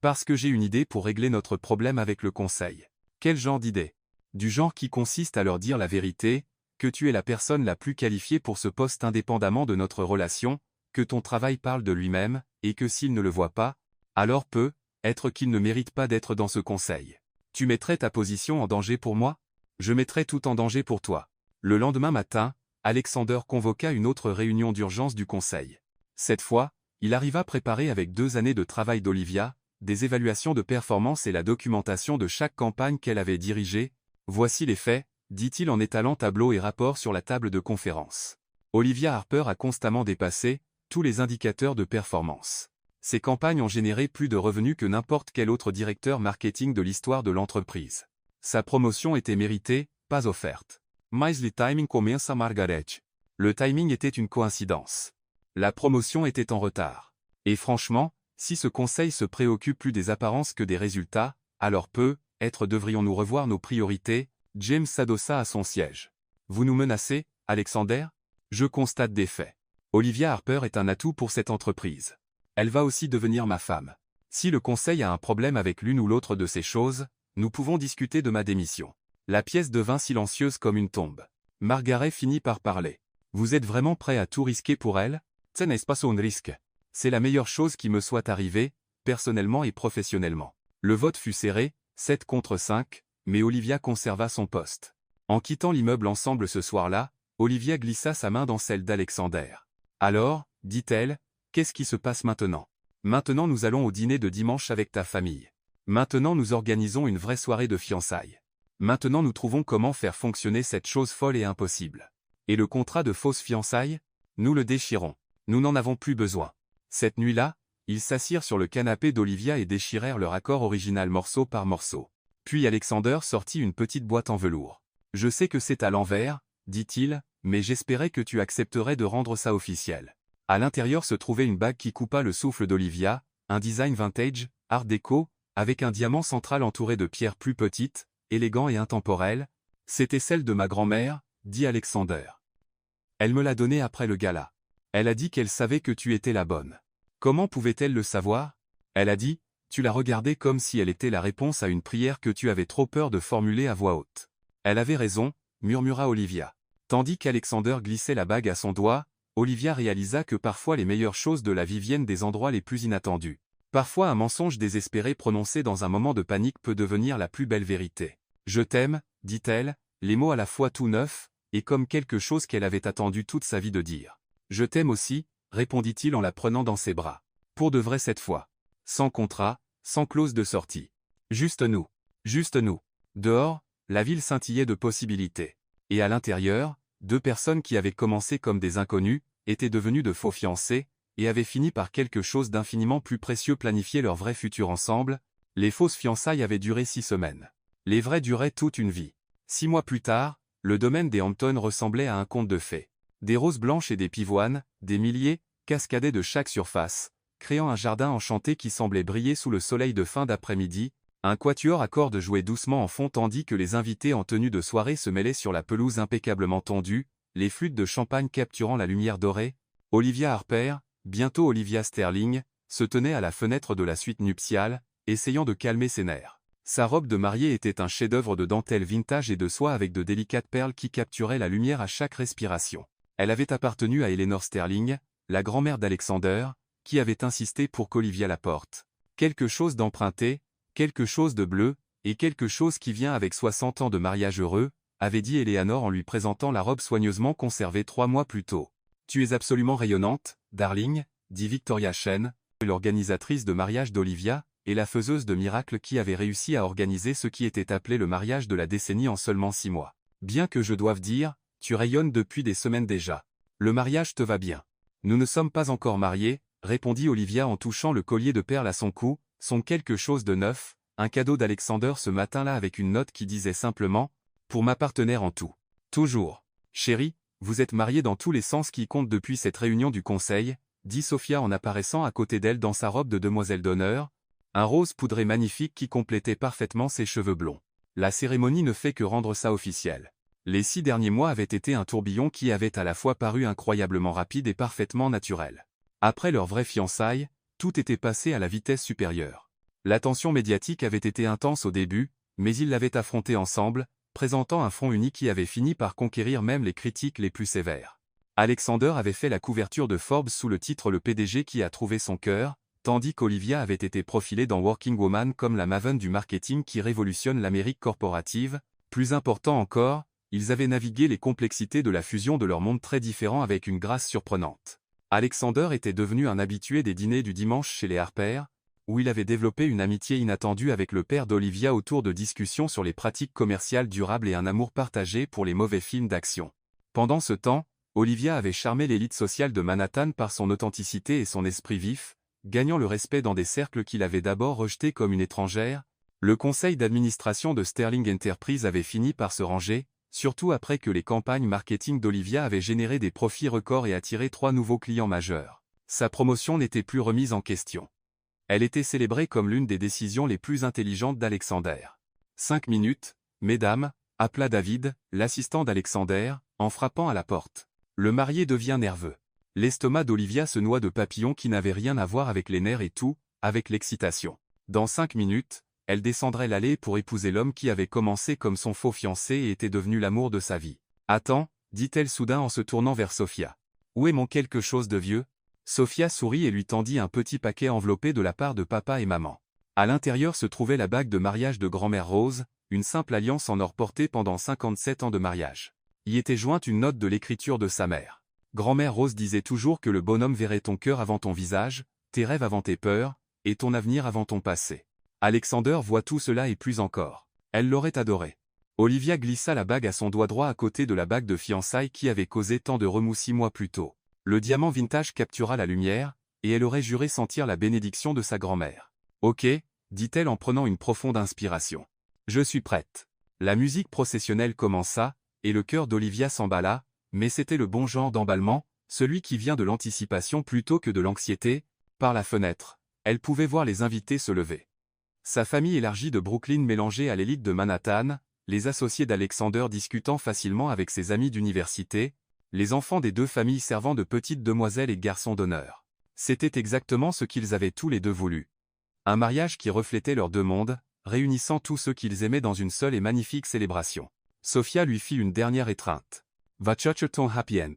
Parce que j'ai une idée pour régler notre problème avec le conseil. Quel genre d'idée? Du genre qui consiste à leur dire la vérité, que tu es la personne la plus qualifiée pour ce poste indépendamment de notre relation, que ton travail parle de lui-même, et que s'il ne le voit pas, alors peut-être qu'il ne mérite pas d'être dans ce conseil. Tu mettrais ta position en danger pour moi? Je mettrais tout en danger pour toi. Le lendemain matin, Alexander convoqua une autre réunion d'urgence du conseil. Cette fois, il arriva préparé avec 2 années de travail d'Olivia, des évaluations de performance et la documentation de chaque campagne qu'elle avait dirigée. Voici les faits, dit-il en étalant tableaux et rapports sur la table de conférence. Olivia Harper a constamment dépassé tous les indicateurs de performance. Ses campagnes ont généré plus de revenus que n'importe quel autre directeur marketing de l'histoire de l'entreprise. Sa promotion était méritée, pas offerte. Mais le timing comienza Margaret. Le timing était une coïncidence. La promotion était en retard. Et franchement, si ce conseil se préoccupe plus des apparences que des résultats, alors peut-être devrions-nous revoir nos priorités. James s'adossa à son siège. Vous nous menacez, Alexander? Je constate des faits. Olivia Harper est un atout pour cette entreprise. Elle va aussi devenir ma femme. Si le conseil a un problème avec l'une ou l'autre de ces choses, nous pouvons discuter de ma démission. La pièce devint silencieuse comme une tombe. Margaret finit par parler. Vous êtes vraiment prêt à tout risquer pour elle? Ce n'est pas un risque. C'est la meilleure chose qui me soit arrivée, personnellement et professionnellement. Le vote fut serré, 7 contre 5, mais Olivia conserva son poste. En quittant l'immeuble ensemble ce soir-là, Olivia glissa sa main dans celle d'Alexander. Alors, dit-elle, qu'est-ce qui se passe maintenant? Maintenant nous allons au dîner de dimanche avec ta famille. Maintenant nous organisons une vraie soirée de fiançailles. Maintenant nous trouvons comment faire fonctionner cette chose folle et impossible. Et le contrat de fausses fiançailles? Nous le déchirons. Nous n'en avons plus besoin. Cette nuit-là, ils s'assirent sur le canapé d'Olivia et déchirèrent leur accord original morceau par morceau. Puis Alexander sortit une petite boîte en velours. Je sais que c'est à l'envers, dit-il, mais j'espérais que tu accepterais de rendre ça officiel. À l'intérieur se trouvait une bague qui coupa le souffle d'Olivia, un design vintage, art déco, avec un diamant central entouré de pierres plus petites, élégant et intemporel. C'était celle de ma grand-mère, dit Alexander. Elle me l'a donnée après le gala. Elle a dit qu'elle savait que tu étais la bonne. Comment pouvait-elle le savoir? Elle a dit, tu l'as regardée comme si elle était la réponse à une prière que tu avais trop peur de formuler à voix haute. Elle avait raison, murmura Olivia. Tandis qu'Alexander glissait la bague à son doigt, Olivia réalisa que parfois les meilleures choses de la vie viennent des endroits les plus inattendus. Parfois un mensonge désespéré prononcé dans un moment de panique peut devenir la plus belle vérité. Je t'aime, dit-elle, les mots à la fois tout neufs, et comme quelque chose qu'elle avait attendu toute sa vie de dire. Je t'aime aussi, répondit-il en la prenant dans ses bras. Pour de vrai cette fois. Sans contrat, sans clause de sortie. Juste nous. Juste nous. Dehors, la ville scintillait de possibilités. Et à l'intérieur, 2 personnes qui avaient commencé comme des inconnus, étaient devenues de faux fiancés, et avaient fini par quelque chose d'infiniment plus précieux planifier leur vrai futur ensemble. Les fausses fiançailles avaient duré 6 semaines. Les vraies duraient toute une vie. 6 mois plus tard, le domaine des Hampton ressemblait à un conte de fées. Des roses blanches et des pivoines, des milliers, cascadaient de chaque surface, créant un jardin enchanté qui semblait briller sous le soleil de fin d'après-midi. Un quatuor à cordes jouait doucement en fond tandis que les invités en tenue de soirée se mêlaient sur la pelouse impeccablement tondue, les flûtes de champagne capturant la lumière dorée. Olivia Harper, bientôt Olivia Sterling, se tenait à la fenêtre de la suite nuptiale, essayant de calmer ses nerfs. Sa robe de mariée était un chef-d'œuvre de dentelle vintage et de soie avec de délicates perles qui capturaient la lumière à chaque respiration. Elle avait appartenu à Eleanor Sterling, la grand-mère d'Alexander, qui avait insisté pour qu'Olivia la porte. Quelque chose d'emprunté, quelque chose de bleu, et quelque chose qui vient avec 60 ans de mariage heureux, avait dit Eleanor en lui présentant la robe soigneusement conservée 3 mois plus tôt. Tu es absolument rayonnante, darling, dit Victoria Chen, l'organisatrice de mariage d'Olivia, et la faiseuse de miracles qui avait réussi à organiser ce qui était appelé le mariage de la décennie en seulement 6 mois. Bien que je doive dire, tu rayonnes depuis des semaines déjà. Le mariage te va bien. Nous ne sommes pas encore mariés, répondit Olivia en touchant le collier de perles à son cou, son quelque chose de neuf, un cadeau d'Alexander ce matin-là avec une note qui disait simplement « Pour ma partenaire en tout. Toujours. Chérie, vous êtes mariés dans tous les sens qui comptent depuis cette réunion du conseil, dit Sophia en apparaissant à côté d'elle dans sa robe de demoiselle d'honneur, un rose poudré magnifique qui complétait parfaitement ses cheveux blonds. La cérémonie ne fait que rendre ça officiel. Les 6 derniers mois avaient été un tourbillon qui avait à la fois paru incroyablement rapide et parfaitement naturel. Après leur vraie fiançailles, tout était passé à la vitesse supérieure. L'attention médiatique avait été intense au début, mais ils l'avaient affrontée ensemble, présentant un front uni qui avait fini par conquérir même les critiques les plus sévères. Alexander avait fait la couverture de Forbes sous le titre Le PDG qui a trouvé son cœur, tandis qu'Olivia avait été profilée dans Working Woman comme la maven du marketing qui révolutionne l'Amérique corporative. Plus important encore, ils avaient navigué les complexités de la fusion de leurs mondes très différents avec une grâce surprenante. Alexander était devenu un habitué des dîners du dimanche chez les Harper, où il avait développé une amitié inattendue avec le père d'Olivia autour de discussions sur les pratiques commerciales durables et un amour partagé pour les mauvais films d'action. Pendant ce temps, Olivia avait charmé l'élite sociale de Manhattan par son authenticité et son esprit vif, gagnant le respect dans des cercles qu'il avait d'abord rejetés comme une étrangère. Le conseil d'administration de Sterling Enterprise avait fini par se ranger, surtout après que les campagnes marketing d'Olivia avaient généré des profits records et attiré 3 nouveaux clients majeurs. Sa promotion n'était plus remise en question. Elle était célébrée comme l'une des décisions les plus intelligentes d'Alexander. 5 minutes, mesdames, appela David, l'assistant d'Alexander, en frappant à la porte. Le marié devient nerveux. L'estomac d'Olivia se noie de papillons qui n'avaient rien à voir avec les nerfs et tout, avec l'excitation. Dans 5 minutes, elle descendrait l'allée pour épouser l'homme qui avait commencé comme son faux fiancé et était devenu l'amour de sa vie. « Attends » dit-elle soudain en se tournant vers Sophia. « Où est mon quelque chose de vieux ?» Sophia sourit et lui tendit un petit paquet enveloppé de la part de papa et maman. À l'intérieur se trouvait la bague de mariage de grand-mère Rose, une simple alliance en or portée pendant 57 ans de mariage. Y était jointe une note de l'écriture de sa mère. Grand-mère Rose disait toujours que le bonhomme verrait ton cœur avant ton visage, tes rêves avant tes peurs, et ton avenir avant ton passé. Alexander voit tout cela et plus encore. Elle l'aurait adoré. Olivia glissa la bague à son doigt droit à côté de la bague de fiançailles qui avait causé tant de remous 6 mois plus tôt. Le diamant vintage captura la lumière, et elle aurait juré sentir la bénédiction de sa grand-mère. « Ok » dit-elle en prenant une profonde inspiration. « Je suis prête. » La musique processionnelle commença, et le cœur d'Olivia s'emballa, mais c'était le bon genre d'emballement, celui qui vient de l'anticipation plutôt que de l'anxiété. Par la fenêtre, elle pouvait voir les invités se lever. Sa famille élargie de Brooklyn mélangée à l'élite de Manhattan, les associés d'Alexander discutant facilement avec ses amis d'université, les enfants des 2 familles servant de petites demoiselles et garçons d'honneur. C'était exactement ce qu'ils avaient tous les deux voulu. Un mariage qui reflétait leurs 2 mondes, réunissant tous ceux qu'ils aimaient dans une seule et magnifique célébration. Sophia lui fit une dernière étreinte. « Va chercher ton happy end ».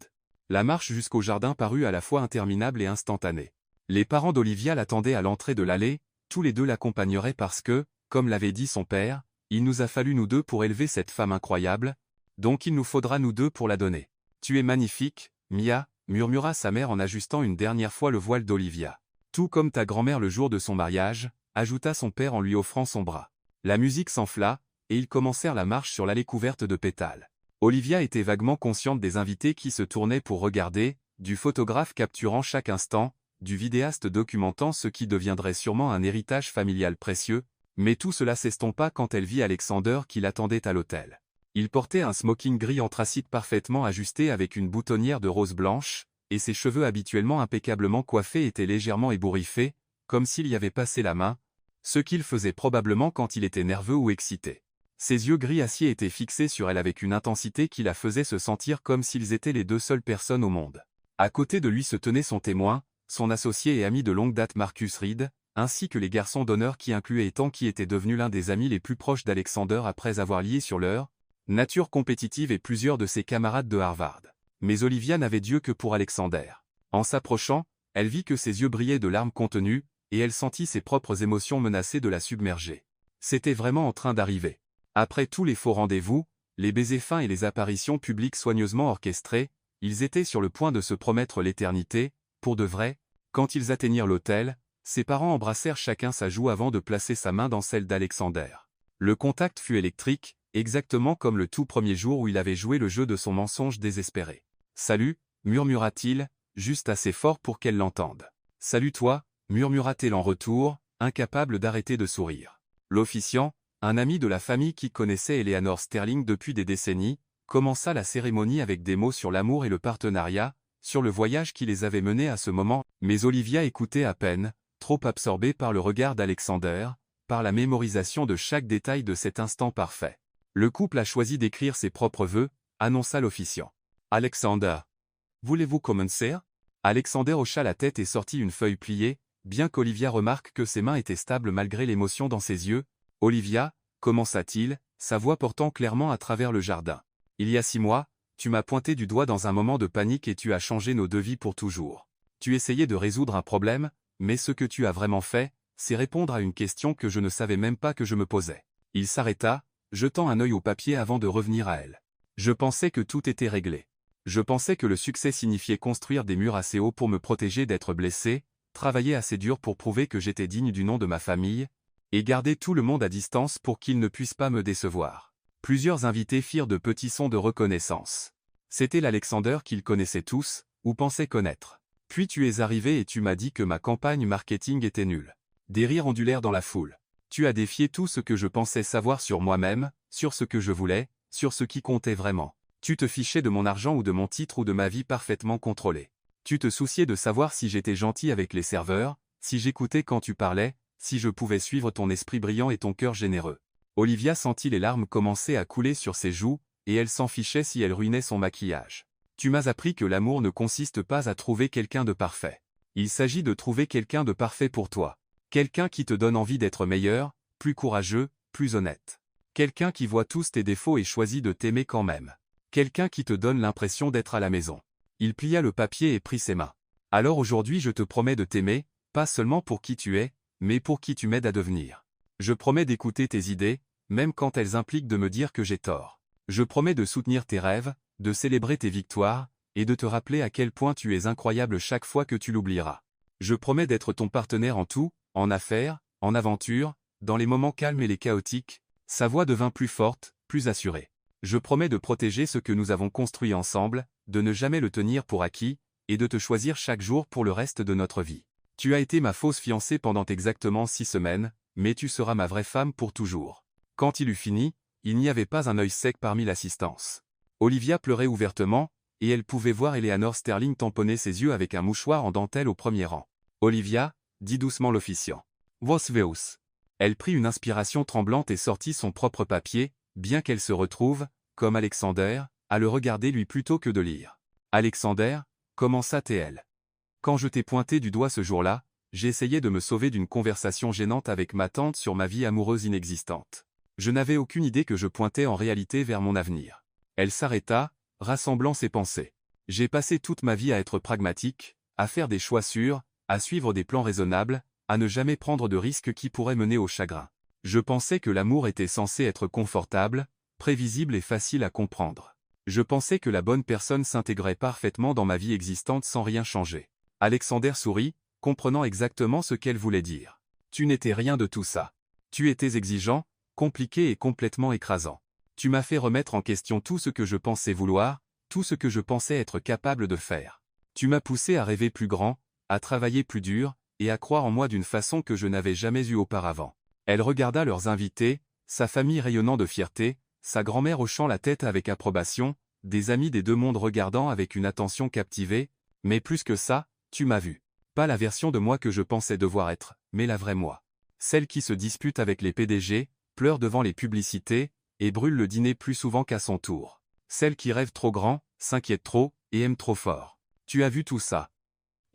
La marche jusqu'au jardin parut à la fois interminable et instantanée. Les parents d'Olivia l'attendaient à l'entrée de l'allée, tous les 2 l'accompagneraient parce que, comme l'avait dit son père, il nous a fallu nous 2 pour élever cette femme incroyable, donc il nous faudra nous 2 pour la donner. « Tu es magnifique, Mia », murmura sa mère en ajustant une dernière fois le voile d'Olivia. « Tout comme ta grand-mère le jour de son mariage », ajouta son père en lui offrant son bras. La musique s'enfla, et ils commencèrent la marche sur l'allée couverte de pétales. Olivia était vaguement consciente des invités qui se tournaient pour regarder, du photographe capturant chaque instant, du vidéaste documentant ce qui deviendrait sûrement un héritage familial précieux, mais tout cela s'estompa quand elle vit Alexander qui l'attendait à l'hôtel. Il portait un smoking gris anthracite parfaitement ajusté avec une boutonnière de rose blanche, et ses cheveux habituellement impeccablement coiffés étaient légèrement ébouriffés, comme s'il y avait passé la main, ce qu'il faisait probablement quand il était nerveux ou excité. Ses yeux gris acier étaient fixés sur elle avec une intensité qui la faisait se sentir comme s'ils étaient les 2 seules personnes au monde. À côté de lui se tenait son témoin, son associé et ami de longue date Marcus Reed, ainsi que les garçons d'honneur qui incluaient Ethan qui était devenu l'un des amis les plus proches d'Alexander après avoir lié sur leur nature compétitive et plusieurs de ses camarades de Harvard. Mais Olivia n'avait d'yeux que pour Alexander. En s'approchant, elle vit que ses yeux brillaient de larmes contenues, et elle sentit ses propres émotions menacées de la submerger. C'était vraiment en train d'arriver. Après tous les faux rendez-vous, les baisers fins et les apparitions publiques soigneusement orchestrées, ils étaient sur le point de se promettre l'éternité, pour de vrai. Quand ils atteignirent l'hôtel, ses parents embrassèrent chacun sa joue avant de placer sa main dans celle d'Alexander. Le contact fut électrique, exactement comme le tout premier jour où il avait joué le jeu de son mensonge désespéré. « Salut » murmura-t-il, juste assez fort pour qu'elle l'entende. « Salut toi » murmura-t-elle en retour, incapable d'arrêter de sourire. L'officiant, un ami de la famille qui connaissait Eleanor Sterling depuis des décennies, commença la cérémonie avec des mots sur l'amour et le partenariat, sur le voyage qui les avait menés à ce moment, mais Olivia écoutait à peine, trop absorbée par le regard d'Alexander, par la mémorisation de chaque détail de cet instant parfait. Le couple a choisi d'écrire ses propres vœux, annonça l'officiant. Alexander. Voulez-vous commencer? Alexander hocha la tête et sortit une feuille pliée, bien qu'Olivia remarque que ses mains étaient stables malgré l'émotion dans ses yeux. Olivia, commença-t-il, sa voix portant clairement à travers le jardin. Il y a 6 mois, tu m'as pointé du doigt dans un moment de panique et tu as changé nos 2 vies pour toujours. Tu essayais de résoudre un problème, mais ce que tu as vraiment fait, c'est répondre à une question que je ne savais même pas que je me posais. Il s'arrêta, jetant un œil au papier avant de revenir à elle. Je pensais que tout était réglé. Je pensais que le succès signifiait construire des murs assez hauts pour me protéger d'être blessé, travailler assez dur pour prouver que j'étais digne du nom de ma famille, et garder tout le monde à distance pour qu'il ne puisse pas me décevoir. Plusieurs invités firent de petits sons de reconnaissance. C'était l'Alexander qu'ils connaissaient tous, ou pensaient connaître. Puis tu es arrivé et tu m'as dit que ma campagne marketing était nulle. Des rires ondulèrent dans la foule. Tu as défié tout ce que je pensais savoir sur moi-même, sur ce que je voulais, sur ce qui comptait vraiment. Tu te fichais de mon argent ou de mon titre ou de ma vie parfaitement contrôlée. Tu te souciais de savoir si j'étais gentil avec les serveurs, si j'écoutais quand tu parlais, si je pouvais suivre ton esprit brillant et ton cœur généreux. Olivia sentit les larmes commencer à couler sur ses joues, et elle s'en fichait si elle ruinait son maquillage. Tu m'as appris que l'amour ne consiste pas à trouver quelqu'un de parfait. Il s'agit de trouver quelqu'un de parfait pour toi. Quelqu'un qui te donne envie d'être meilleur, plus courageux, plus honnête. Quelqu'un qui voit tous tes défauts et choisit de t'aimer quand même. Quelqu'un qui te donne l'impression d'être à la maison. Il plia le papier et prit ses mains. Alors aujourd'hui je te promets de t'aimer, pas seulement pour qui tu es, mais pour qui tu m'aides à devenir. Je promets d'écouter tes idées, même quand elles impliquent de me dire que j'ai tort. Je promets de soutenir tes rêves, de célébrer tes victoires, et de te rappeler à quel point tu es incroyable chaque fois que tu l'oublieras. Je promets d'être ton partenaire en tout, en affaires, en aventure, dans les moments calmes et les chaotiques. Sa voix devint plus forte, plus assurée. Je promets de protéger ce que nous avons construit ensemble, de ne jamais le tenir pour acquis, et de te choisir chaque jour pour le reste de notre vie. Tu as été ma fausse fiancée pendant exactement 6 semaines, mais tu seras ma vraie femme pour toujours. Quand il eut fini, il n'y avait pas un œil sec parmi l'assistance. Olivia pleurait ouvertement, et elle pouvait voir Eleanor Sterling tamponner ses yeux avec un mouchoir en dentelle au premier rang. Olivia, dit doucement l'officiant. Vos veus. Elle prit une inspiration tremblante et sortit son propre papier, bien qu'elle se retrouve, comme Alexander, à le regarder lui plutôt que de lire. Alexander, commença-t-elle. Quand je t'ai pointé du doigt ce jour-là, j'essayais de me sauver d'une conversation gênante avec ma tante sur ma vie amoureuse inexistante. Je n'avais aucune idée que je pointais en réalité vers mon avenir. Elle s'arrêta, rassemblant ses pensées. J'ai passé toute ma vie à être pragmatique, à faire des choix sûrs, à suivre des plans raisonnables, à ne jamais prendre de risques qui pourraient mener au chagrin. Je pensais que l'amour était censé être confortable, prévisible et facile à comprendre. Je pensais que la bonne personne s'intégrait parfaitement dans ma vie existante sans rien changer. Alexander sourit, comprenant exactement ce qu'elle voulait dire. Tu n'étais rien de tout ça. Tu étais exigeant, compliqué et complètement écrasant. Tu m'as fait remettre en question tout ce que je pensais vouloir, tout ce que je pensais être capable de faire. Tu m'as poussé à rêver plus grand, à travailler plus dur, et à croire en moi d'une façon que je n'avais jamais eue auparavant. Elle regarda leurs invités, sa famille rayonnant de fierté, sa grand-mère hochant la tête avec approbation, des amis des 2 mondes regardant avec une attention captivée, mais plus que ça, tu m'as vu. Pas la version de moi que je pensais devoir être, mais la vraie moi. Celle qui se dispute avec les PDG, pleure devant les publicités, et brûle le dîner plus souvent qu'à son tour. Celle qui rêve trop grand, s'inquiète trop, et aime trop fort. Tu as vu tout ça.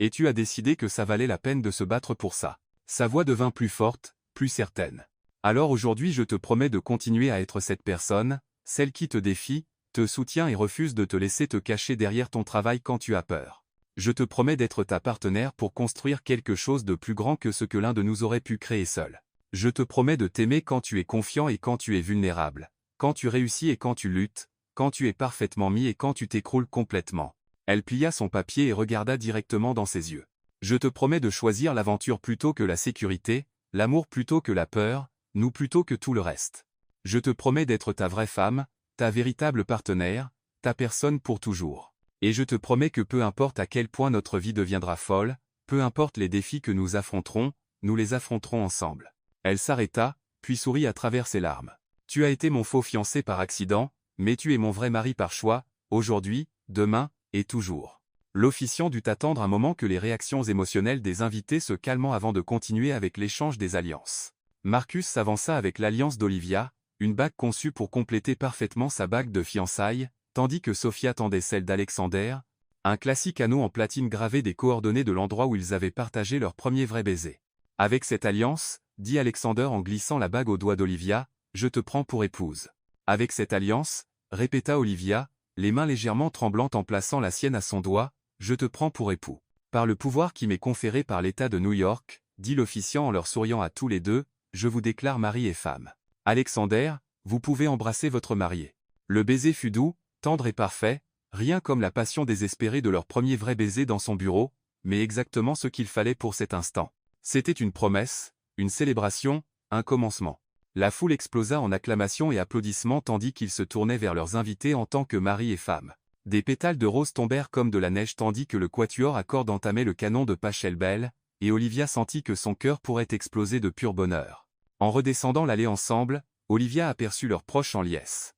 Et tu as décidé que ça valait la peine de se battre pour ça. Sa voix devint plus forte, plus certaine. Alors aujourd'hui je te promets de continuer à être cette personne, celle qui te défie, te soutient et refuse de te laisser te cacher derrière ton travail quand tu as peur. Je te promets d'être ta partenaire pour construire quelque chose de plus grand que ce que l'un de nous aurait pu créer seul. Je te promets de t'aimer quand tu es confiant et quand tu es vulnérable, quand tu réussis et quand tu luttes, quand tu es parfaitement mis et quand tu t'écroules complètement. Elle plia son papier et regarda directement dans ses yeux. Je te promets de choisir l'aventure plutôt que la sécurité, l'amour plutôt que la peur, nous plutôt que tout le reste. Je te promets d'être ta vraie femme, ta véritable partenaire, ta personne pour toujours. Et je te promets que peu importe à quel point notre vie deviendra folle, peu importe les défis que nous affronterons, nous les affronterons ensemble. Elle s'arrêta, puis sourit à travers ses larmes. Tu as été mon faux fiancé par accident, mais tu es mon vrai mari par choix, aujourd'hui, demain, et toujours. L'officiant dut attendre un moment que les réactions émotionnelles des invités se calmant avant de continuer avec l'échange des alliances. Marcus s'avança avec l'alliance d'Olivia, une bague conçue pour compléter parfaitement sa bague de fiançailles, tandis que Sophia tendait celle d'Alexander, un classique anneau en platine gravé des coordonnées de l'endroit où ils avaient partagé leur premier vrai baiser. Avec cette alliance, dit Alexander en glissant la bague au doigt d'Olivia, je te prends pour épouse. Avec cette alliance, répéta Olivia, les mains légèrement tremblantes en plaçant la sienne à son doigt, je te prends pour époux. Par le pouvoir qui m'est conféré par l'État de New York, dit l'officiant en leur souriant à tous les deux, je vous déclare mari et femme. Alexander, vous pouvez embrasser votre marié. Le baiser fut doux, tendre et parfait, rien comme la passion désespérée de leur premier vrai baiser dans son bureau, mais exactement ce qu'il fallait pour cet instant. C'était une promesse, une célébration, un commencement. La foule explosa en acclamations et applaudissements tandis qu'ils se tournaient vers leurs invités en tant que mari et femme. Des pétales de rose tombèrent comme de la neige tandis que le quatuor à cordes entamait le canon de Pachelbel, et Olivia sentit que son cœur pourrait exploser de pur bonheur. En redescendant l'allée ensemble, Olivia aperçut leurs proches en liesse.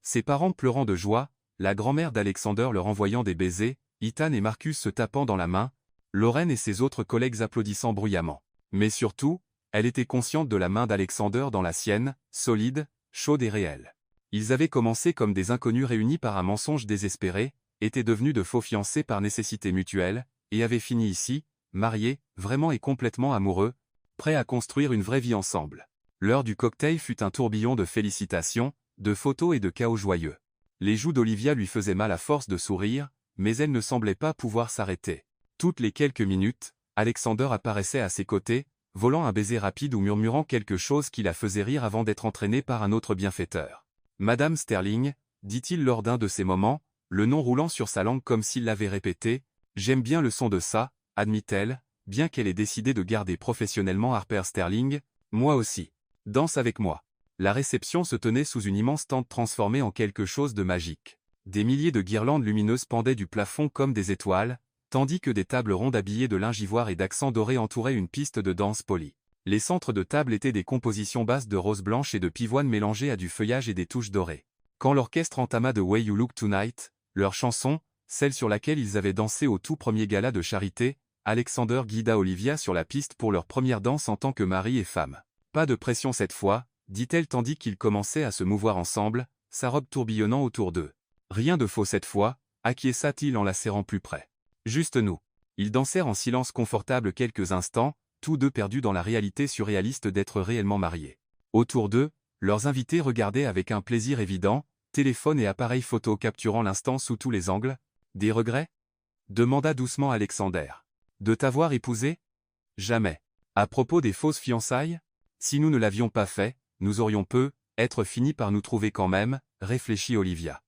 Ses parents pleurant de joie, la grand-mère d'Alexander leur envoyant des baisers, Ethan et Marcus se tapant dans la main, Lorraine et ses autres collègues applaudissant bruyamment. Mais surtout, elle était consciente de la main d'Alexander dans la sienne, solide, chaude et réelle. Ils avaient commencé comme des inconnus réunis par un mensonge désespéré, étaient devenus de faux fiancés par nécessité mutuelle, et avaient fini ici, mariés, vraiment et complètement amoureux, prêts à construire une vraie vie ensemble. L'heure du cocktail fut un tourbillon de félicitations, de photos et de chaos joyeux. Les joues d'Olivia lui faisaient mal à force de sourire, mais elle ne semblait pas pouvoir s'arrêter. Toutes les quelques minutes, Alexander apparaissait à ses côtés, volant un baiser rapide ou murmurant quelque chose qui la faisait rire avant d'être entraîné par un autre bienfaiteur. Madame Sterling, dit-il lors d'un de ces moments, le nom roulant sur sa langue comme s'il l'avait répété, j'aime bien le son de ça, admit-elle, bien qu'elle ait décidé de garder professionnellement Harper Sterling, moi aussi. Danse avec moi. La réception se tenait sous une immense tente transformée en quelque chose de magique. Des milliers de guirlandes lumineuses pendaient du plafond comme des étoiles, tandis que des tables rondes habillées de linge ivoire et d'accents dorés entouraient une piste de danse polie. Les centres de table étaient des compositions basses de roses blanches et de pivoine mélangées à du feuillage et des touches dorées. Quand l'orchestre entama The Way You Look Tonight, leur chanson, celle sur laquelle ils avaient dansé au tout premier gala de charité, Alexander guida Olivia sur la piste pour leur première danse en tant que mari et femme. Pas de pression cette fois, dit-elle tandis qu'ils commençaient à se mouvoir ensemble, sa robe tourbillonnant autour d'eux. Rien de faux cette fois, acquiesça-t-il en la serrant plus près. Juste nous. Ils dansèrent en silence confortable quelques instants, tous deux perdus dans la réalité surréaliste d'être réellement mariés. Autour d'eux, leurs invités regardaient avec un plaisir évident, téléphone et appareil photo capturant l'instant sous tous les angles. Des regrets ? Demanda doucement Alexander. De t'avoir épousé ? Jamais. À propos des fausses fiançailles ? Si nous ne l'avions pas fait, nous aurions être fini par nous trouver quand même, réfléchit Olivia.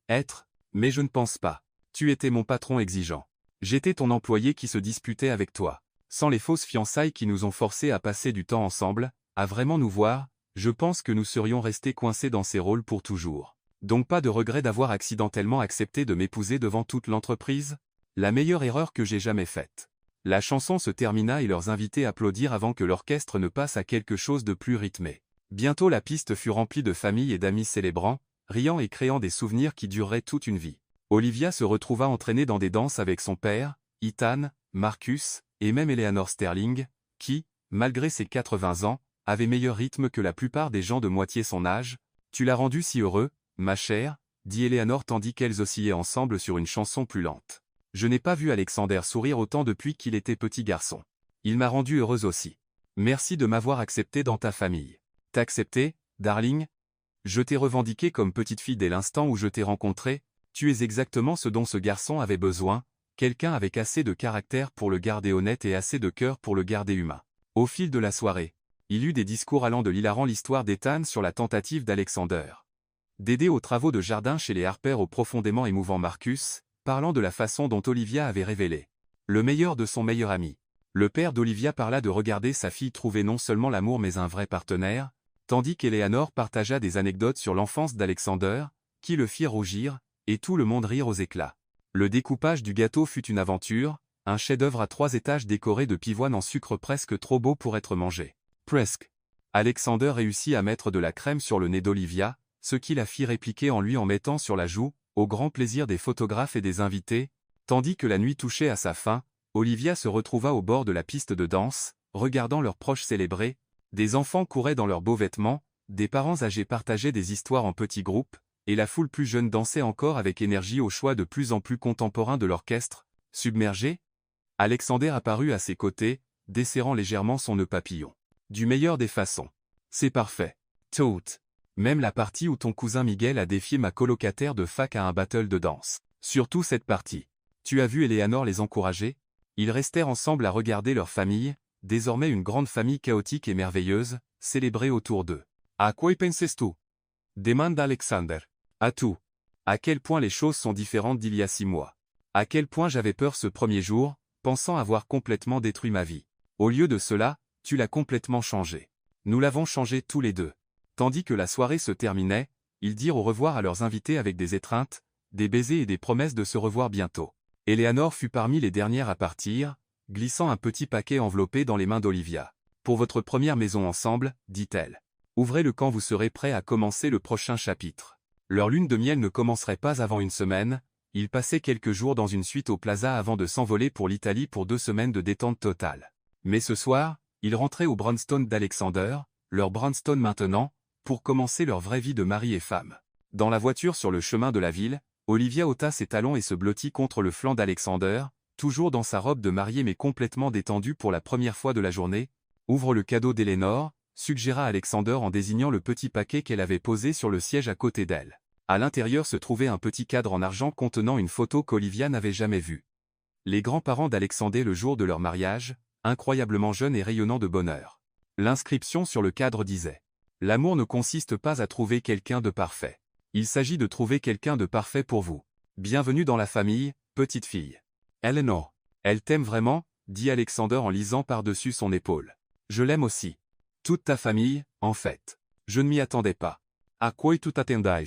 Être, mais je ne pense pas. Tu étais mon patron exigeant. J'étais ton employé qui se disputait avec toi. Sans les fausses fiançailles qui nous ont forcés à passer du temps ensemble, à vraiment nous voir, je pense que nous serions restés coincés dans ces rôles pour toujours. Donc pas de regret d'avoir accidentellement accepté de m'épouser devant toute l'entreprise ? La meilleure erreur que j'ai jamais faite. La chanson se termina et leurs invités applaudirent avant que l'orchestre ne passe à quelque chose de plus rythmé. Bientôt la piste fut remplie de familles et d'amis célébrant, riant et créant des souvenirs qui dureraient toute une vie. Olivia se retrouva entraînée dans des danses avec son père, Ethan, Marcus, et même Eleanor Sterling, qui, malgré ses 80 ans, avait meilleur rythme que la plupart des gens de moitié son âge. Tu l'as rendu si heureux, ma chère, dit Eleanor tandis qu'elles oscillaient ensemble sur une chanson plus lente. Je n'ai pas vu Alexander sourire autant depuis qu'il était petit garçon. Il m'a rendue heureuse aussi. Merci de m'avoir accepté dans ta famille. T'accepter, darling ? Je t'ai revendiqué comme petite fille dès l'instant où je t'ai rencontré, tu es exactement ce dont ce garçon avait besoin, quelqu'un avec assez de caractère pour le garder honnête et assez de cœur pour le garder humain. Au fil de la soirée, il eut des discours allant de l'hilarant l'histoire d'Ethan sur la tentative d'Alexander d'aider aux travaux de jardin chez les Harper au profondément émouvant Marcus, parlant de la façon dont Olivia avait révélé le meilleur de son meilleur ami. Le père d'Olivia parla de regarder sa fille trouver non seulement l'amour mais un vrai partenaire, tandis qu'Eleanor partagea des anecdotes sur l'enfance d'Alexander, qui le fit rougir, et tout le monde rire aux éclats. Le découpage du gâteau fut une aventure, un chef-d'œuvre à 3 étages décoré de pivoine en sucre presque trop beau pour être mangé. Presque. Alexander réussit à mettre de la crème sur le nez d'Olivia, ce qui la fit répliquer en lui en mettant sur la joue, au grand plaisir des photographes et des invités, tandis que la nuit touchait à sa fin, Olivia se retrouva au bord de la piste de danse, regardant leurs proches célébrer. Des enfants couraient dans leurs beaux vêtements, des parents âgés partageaient des histoires en petits groupes, et la foule plus jeune dansait encore avec énergie au choix de plus en plus contemporain de l'orchestre. Submergé, Alexander apparut à ses côtés, desserrant légèrement son nœud papillon. Du meilleur des façons. C'est parfait. Tout. Même la partie où ton cousin Miguel a défié ma colocataire de fac à un battle de danse. Surtout cette partie. Tu as vu Eleanor les encourager? Ils restèrent ensemble à regarder leur famille, désormais une grande famille chaotique et merveilleuse, célébrée autour d'eux. À quoi penses-tu? Demande Alexander. À tout. À quel point les choses sont différentes d'il y a 6 mois. À quel point j'avais peur ce premier jour, pensant avoir complètement détruit ma vie. Au lieu de cela, tu l'as complètement changé. Nous l'avons changé tous les deux. Tandis que la soirée se terminait, ils dirent au revoir à leurs invités avec des étreintes, des baisers et des promesses de se revoir bientôt. Eleanor fut parmi les dernières à partir, glissant un petit paquet enveloppé dans les mains d'Olivia. Pour votre première maison ensemble, dit-elle. Ouvrez-le quand vous serez prêts à commencer le prochain chapitre. Leur lune de miel ne commencerait pas avant une semaine, ils passaient quelques jours dans une suite au Plaza avant de s'envoler pour l'Italie pour 2 semaines de détente totale. Mais ce soir, ils rentraient au brownstone d'Alexander, leur brownstone maintenant, pour commencer leur vraie vie de mari et femme. Dans la voiture sur le chemin de la ville, Olivia ôta ses talons et se blottit contre le flanc d'Alexander, toujours dans sa robe de mariée mais complètement détendue pour la première fois de la journée. Ouvre le cadeau d'Eleanor, suggéra Alexander en désignant le petit paquet qu'elle avait posé sur le siège à côté d'elle. À l'intérieur se trouvait un petit cadre en argent contenant une photo qu'Olivia n'avait jamais vue. Les grands-parents d'Alexander le jour de leur mariage, incroyablement jeunes et rayonnants de bonheur. L'inscription sur le cadre disait « L'amour ne consiste pas à trouver quelqu'un de parfait. Il s'agit de trouver quelqu'un de parfait pour vous. Bienvenue dans la famille, petite fille. Eleanor. Elle t'aime vraiment, dit Alexander en lisant par-dessus son épaule. Je l'aime aussi. Toute ta famille, en fait. Je ne m'y attendais pas. À quoi tu t'attendais?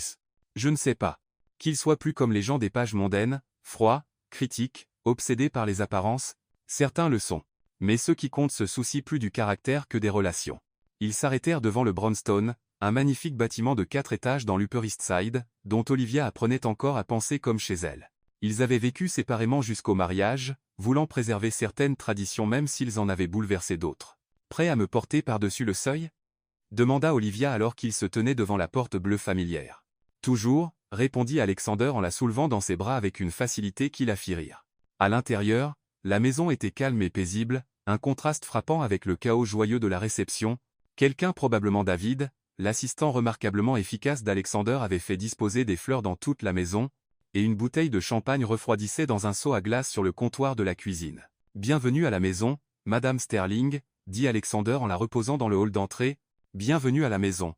Je ne sais pas. Qu'ils soient plus comme les gens des pages mondaines, froids, critiques, obsédés par les apparences, certains le sont. Mais ceux qui comptent se soucient plus du caractère que des relations. Ils s'arrêtèrent devant le Brownstone, un magnifique bâtiment de 4 étages dans l'Upper East Side, dont Olivia apprenait encore à penser comme chez elle. Ils avaient vécu séparément jusqu'au mariage, voulant préserver certaines traditions même s'ils en avaient bouleversé d'autres. Prêt à me porter par-dessus le seuil? Demanda Olivia alors qu'ils se tenaient devant la porte bleue familière. Toujours, répondit Alexander en la soulevant dans ses bras avec une facilité qui la fit rire. À l'intérieur, la maison était calme et paisible, un contraste frappant avec le chaos joyeux de la réception. Quelqu'un probablement David, l'assistant remarquablement efficace d'Alexander avait fait disposer des fleurs dans toute la maison, et une bouteille de champagne refroidissait dans un seau à glace sur le comptoir de la cuisine. « Bienvenue à la maison, Madame Sterling », dit Alexander en la reposant dans le hall d'entrée. « Bienvenue à la maison. »«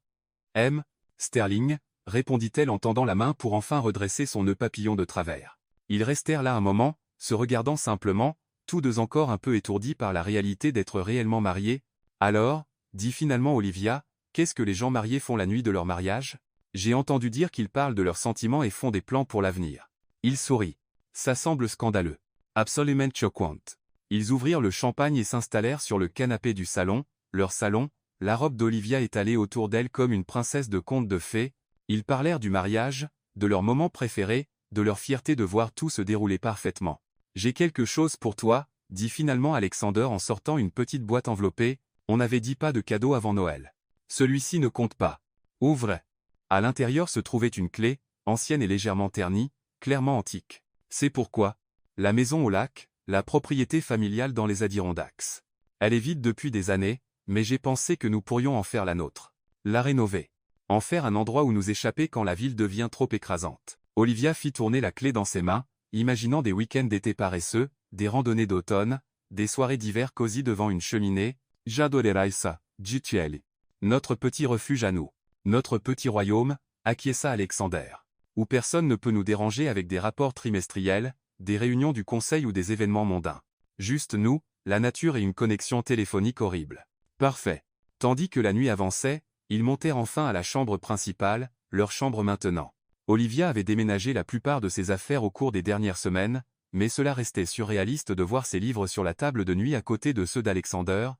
M. Sterling », répondit-elle en tendant la main pour enfin redresser son nœud papillon de travers. Ils restèrent là un moment, se regardant simplement, tous deux encore un peu étourdis par la réalité d'être réellement mariés. « Alors, dit finalement Olivia, qu'est-ce que les gens mariés font la nuit de leur mariage? J'ai entendu dire qu'ils parlent de leurs sentiments et font des plans pour l'avenir. » Il sourit. Ça semble scandaleux. Absolument choquant. Ils ouvrirent le champagne et s'installèrent sur le canapé du salon, leur salon, la robe d'Olivia étalée autour d'elle comme une princesse de conte de fées. Ils parlèrent du mariage, de leur moment préféré, de leur fierté de voir tout se dérouler parfaitement. « J'ai quelque chose pour toi, dit finalement Alexander en sortant une petite boîte enveloppée. On n'avait dit pas de cadeau avant Noël. Celui-ci ne compte pas. Ouvre. » À l'intérieur se trouvait une clé, ancienne et légèrement ternie, clairement antique. C'est pourquoi la maison au lac, la propriété familiale dans les Adirondacks. Elle est vide depuis des années, mais j'ai pensé que nous pourrions en faire la nôtre. La rénover. En faire un endroit où nous échapper quand la ville devient trop écrasante. Olivia fit tourner la clé dans ses mains, imaginant des week-ends d'été paresseux, des randonnées d'automne, des soirées d'hiver cosy devant une cheminée. J'adorerais ça, dit-elle. Notre petit refuge à nous. Notre petit royaume, acquiesça Alexander. Où personne ne peut nous déranger avec des rapports trimestriels, des réunions du conseil ou des événements mondains. Juste nous, la nature et une connexion téléphonique horrible. Parfait. Tandis que la nuit avançait, ils montèrent enfin à la chambre principale, leur chambre maintenant. Olivia avait déménagé la plupart de ses affaires au cours des dernières semaines, mais cela restait surréaliste de voir ses livres sur la table de nuit à côté de ceux d'Alexander,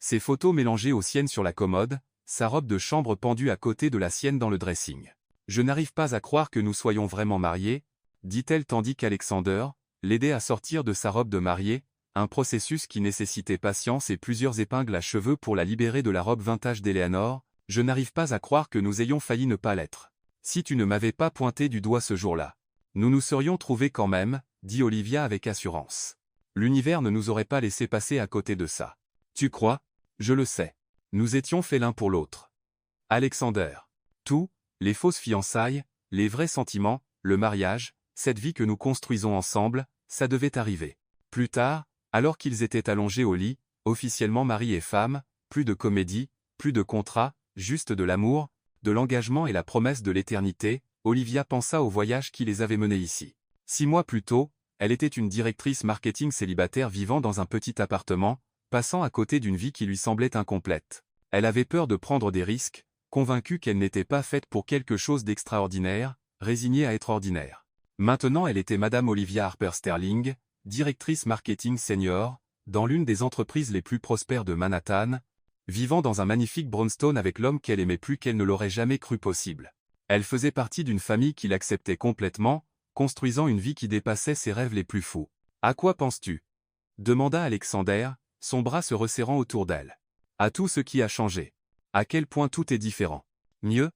ses photos mélangées aux siennes sur la commode, sa robe de chambre pendue à côté de la sienne dans le dressing. « Je n'arrive pas à croire que nous soyons vraiment mariés, » dit-elle tandis qu'Alexander l'aidait à sortir de sa robe de mariée, un processus qui nécessitait patience et plusieurs épingles à cheveux pour la libérer de la robe vintage d'Eleanor. « Je n'arrive pas à croire que nous ayons failli ne pas l'être. Si tu ne m'avais pas pointé du doigt ce jour-là, nous nous serions trouvés quand même, dit Olivia avec assurance. L'univers ne nous aurait pas laissé passer à côté de ça. Tu crois? Je le sais. Nous étions faits l'un pour l'autre. Alexander. Tout, les fausses fiançailles, les vrais sentiments, le mariage, cette vie que nous construisons ensemble, ça devait arriver. Plus tard, alors qu'ils étaient allongés au lit, officiellement mari et femme, plus de comédie, plus de contrat, juste de l'amour, de l'engagement et la promesse de l'éternité, Olivia pensa au voyage qui les avait menés ici. 6 mois plus tôt, elle était une directrice marketing célibataire vivant dans un petit appartement, passant à côté d'une vie qui lui semblait incomplète. Elle avait peur de prendre des risques, convaincue qu'elle n'était pas faite pour quelque chose d'extraordinaire, résignée à être ordinaire. Maintenant elle était Madame Olivia Harper Sterling, directrice marketing senior, dans l'une des entreprises les plus prospères de Manhattan, vivant dans un magnifique brownstone avec l'homme qu'elle aimait plus qu'elle ne l'aurait jamais cru possible. Elle faisait partie d'une famille qui l'acceptait complètement, construisant une vie qui dépassait ses rêves les plus fous. « À quoi penses-tu » demanda Alexander, son bras se resserrant autour d'elle. « À tout ce qui a changé. À quel point tout est différent. Mieux?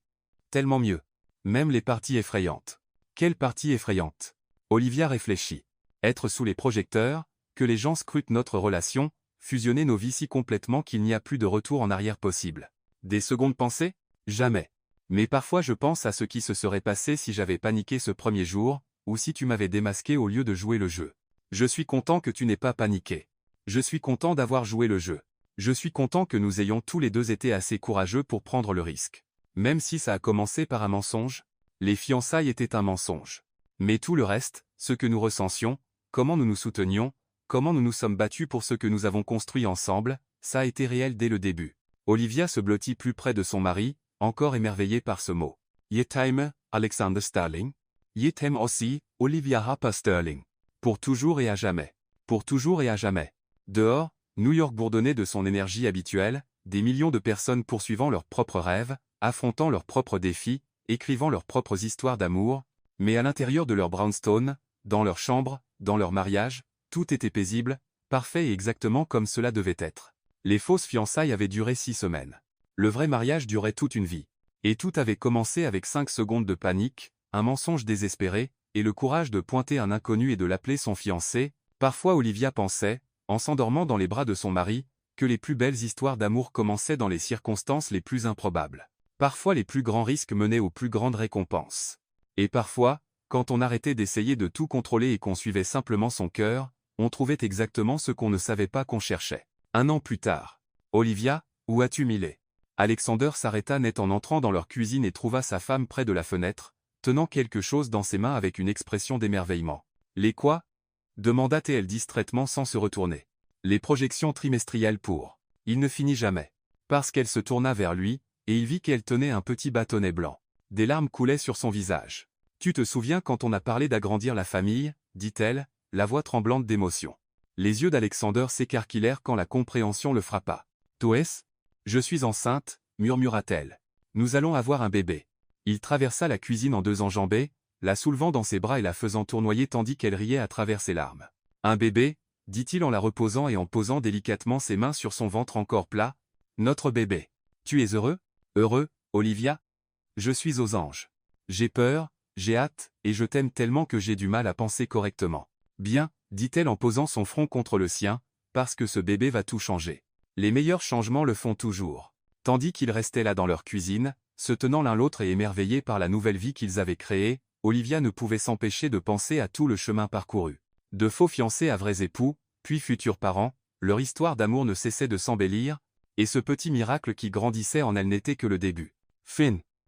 Tellement mieux. Même les parties effrayantes. » Quelle partie effrayante? Olivia réfléchit. Être sous les projecteurs, que les gens scrutent notre relation, fusionner nos vies si complètement qu'il n'y a plus de retour en arrière possible. Des secondes pensées? Jamais. Mais parfois je pense à ce qui se serait passé si j'avais paniqué ce premier jour, ou si tu m'avais démasqué au lieu de jouer le jeu. Je suis content que tu n'aies pas paniqué. Je suis content d'avoir joué le jeu. Je suis content que nous ayons tous les deux été assez courageux pour prendre le risque. Même si ça a commencé par un mensonge, les fiançailles étaient un mensonge. Mais tout le reste, ce que nous ressentions, comment nous nous soutenions, comment nous nous sommes battus pour ce que nous avons construit ensemble, ça a été réel dès le début. Olivia se blottit plus près de son mari, encore émerveillée par ce mot. Je t'aime, Alexander Sterling. Je t'aime aussi, Olivia Harper Sterling. Pour toujours et à jamais. Pour toujours et à jamais. Dehors, New York bourdonnait de son énergie habituelle, des millions de personnes poursuivant leurs propres rêves, affrontant leurs propres défis, écrivant leurs propres histoires d'amour, mais à l'intérieur de leur brownstone, dans leur chambre, dans leur mariage, tout était paisible, parfait et exactement comme cela devait être. Les fausses fiançailles avaient duré 6 semaines. Le vrai mariage durait toute une vie. Et tout avait commencé avec 5 secondes de panique, un mensonge désespéré, et le courage de pointer un inconnu et de l'appeler son fiancé. Parfois Olivia pensait, en s'endormant dans les bras de son mari, que les plus belles histoires d'amour commençaient dans les circonstances les plus improbables. Parfois les plus grands risques menaient aux plus grandes récompenses. Et parfois, quand on arrêtait d'essayer de tout contrôler et qu'on suivait simplement son cœur, on trouvait exactement ce qu'on ne savait pas qu'on cherchait. 1 an plus tard. Olivia, où as-tu mis les? Alexander s'arrêta net en entrant dans leur cuisine et trouva sa femme près de la fenêtre, tenant quelque chose dans ses mains avec une expression d'émerveillement. Les quoi? Demanda-t-elle distraitement sans se retourner. Les projections trimestrielles pour. Il ne finit jamais. Parce qu'elle se tourna vers lui, et il vit qu'elle tenait un petit bâtonnet blanc. Des larmes coulaient sur son visage. Tu te souviens quand on a parlé d'agrandir la famille, dit-elle, la voix tremblante d'émotion. Les yeux d'Alexander s'écarquillèrent quand la compréhension le frappa. Toi? Je suis enceinte, murmura-t-elle. Nous allons avoir un bébé. Il traversa la cuisine en 2 enjambées, la soulevant dans ses bras et la faisant tournoyer tandis qu'elle riait à travers ses larmes. Un bébé, dit-il en la reposant et en posant délicatement ses mains sur son ventre encore plat. Notre bébé. Tu es heureux? Heureux, Olivia? Je suis aux anges. J'ai peur, j'ai hâte, et je t'aime tellement que j'ai du mal à penser correctement. Bien, dit-elle en posant son front contre le sien, parce que ce bébé va tout changer. Les meilleurs changements le font toujours. Tandis qu'ils restaient là dans leur cuisine, se tenant l'un l'autre et émerveillés par la nouvelle vie qu'ils avaient créée, Olivia ne pouvait s'empêcher de penser à tout le chemin parcouru. De faux fiancés à vrais époux, puis futurs parents, leur histoire d'amour ne cessait de s'embellir, et ce petit miracle qui grandissait en elle n'était que le début. Fin.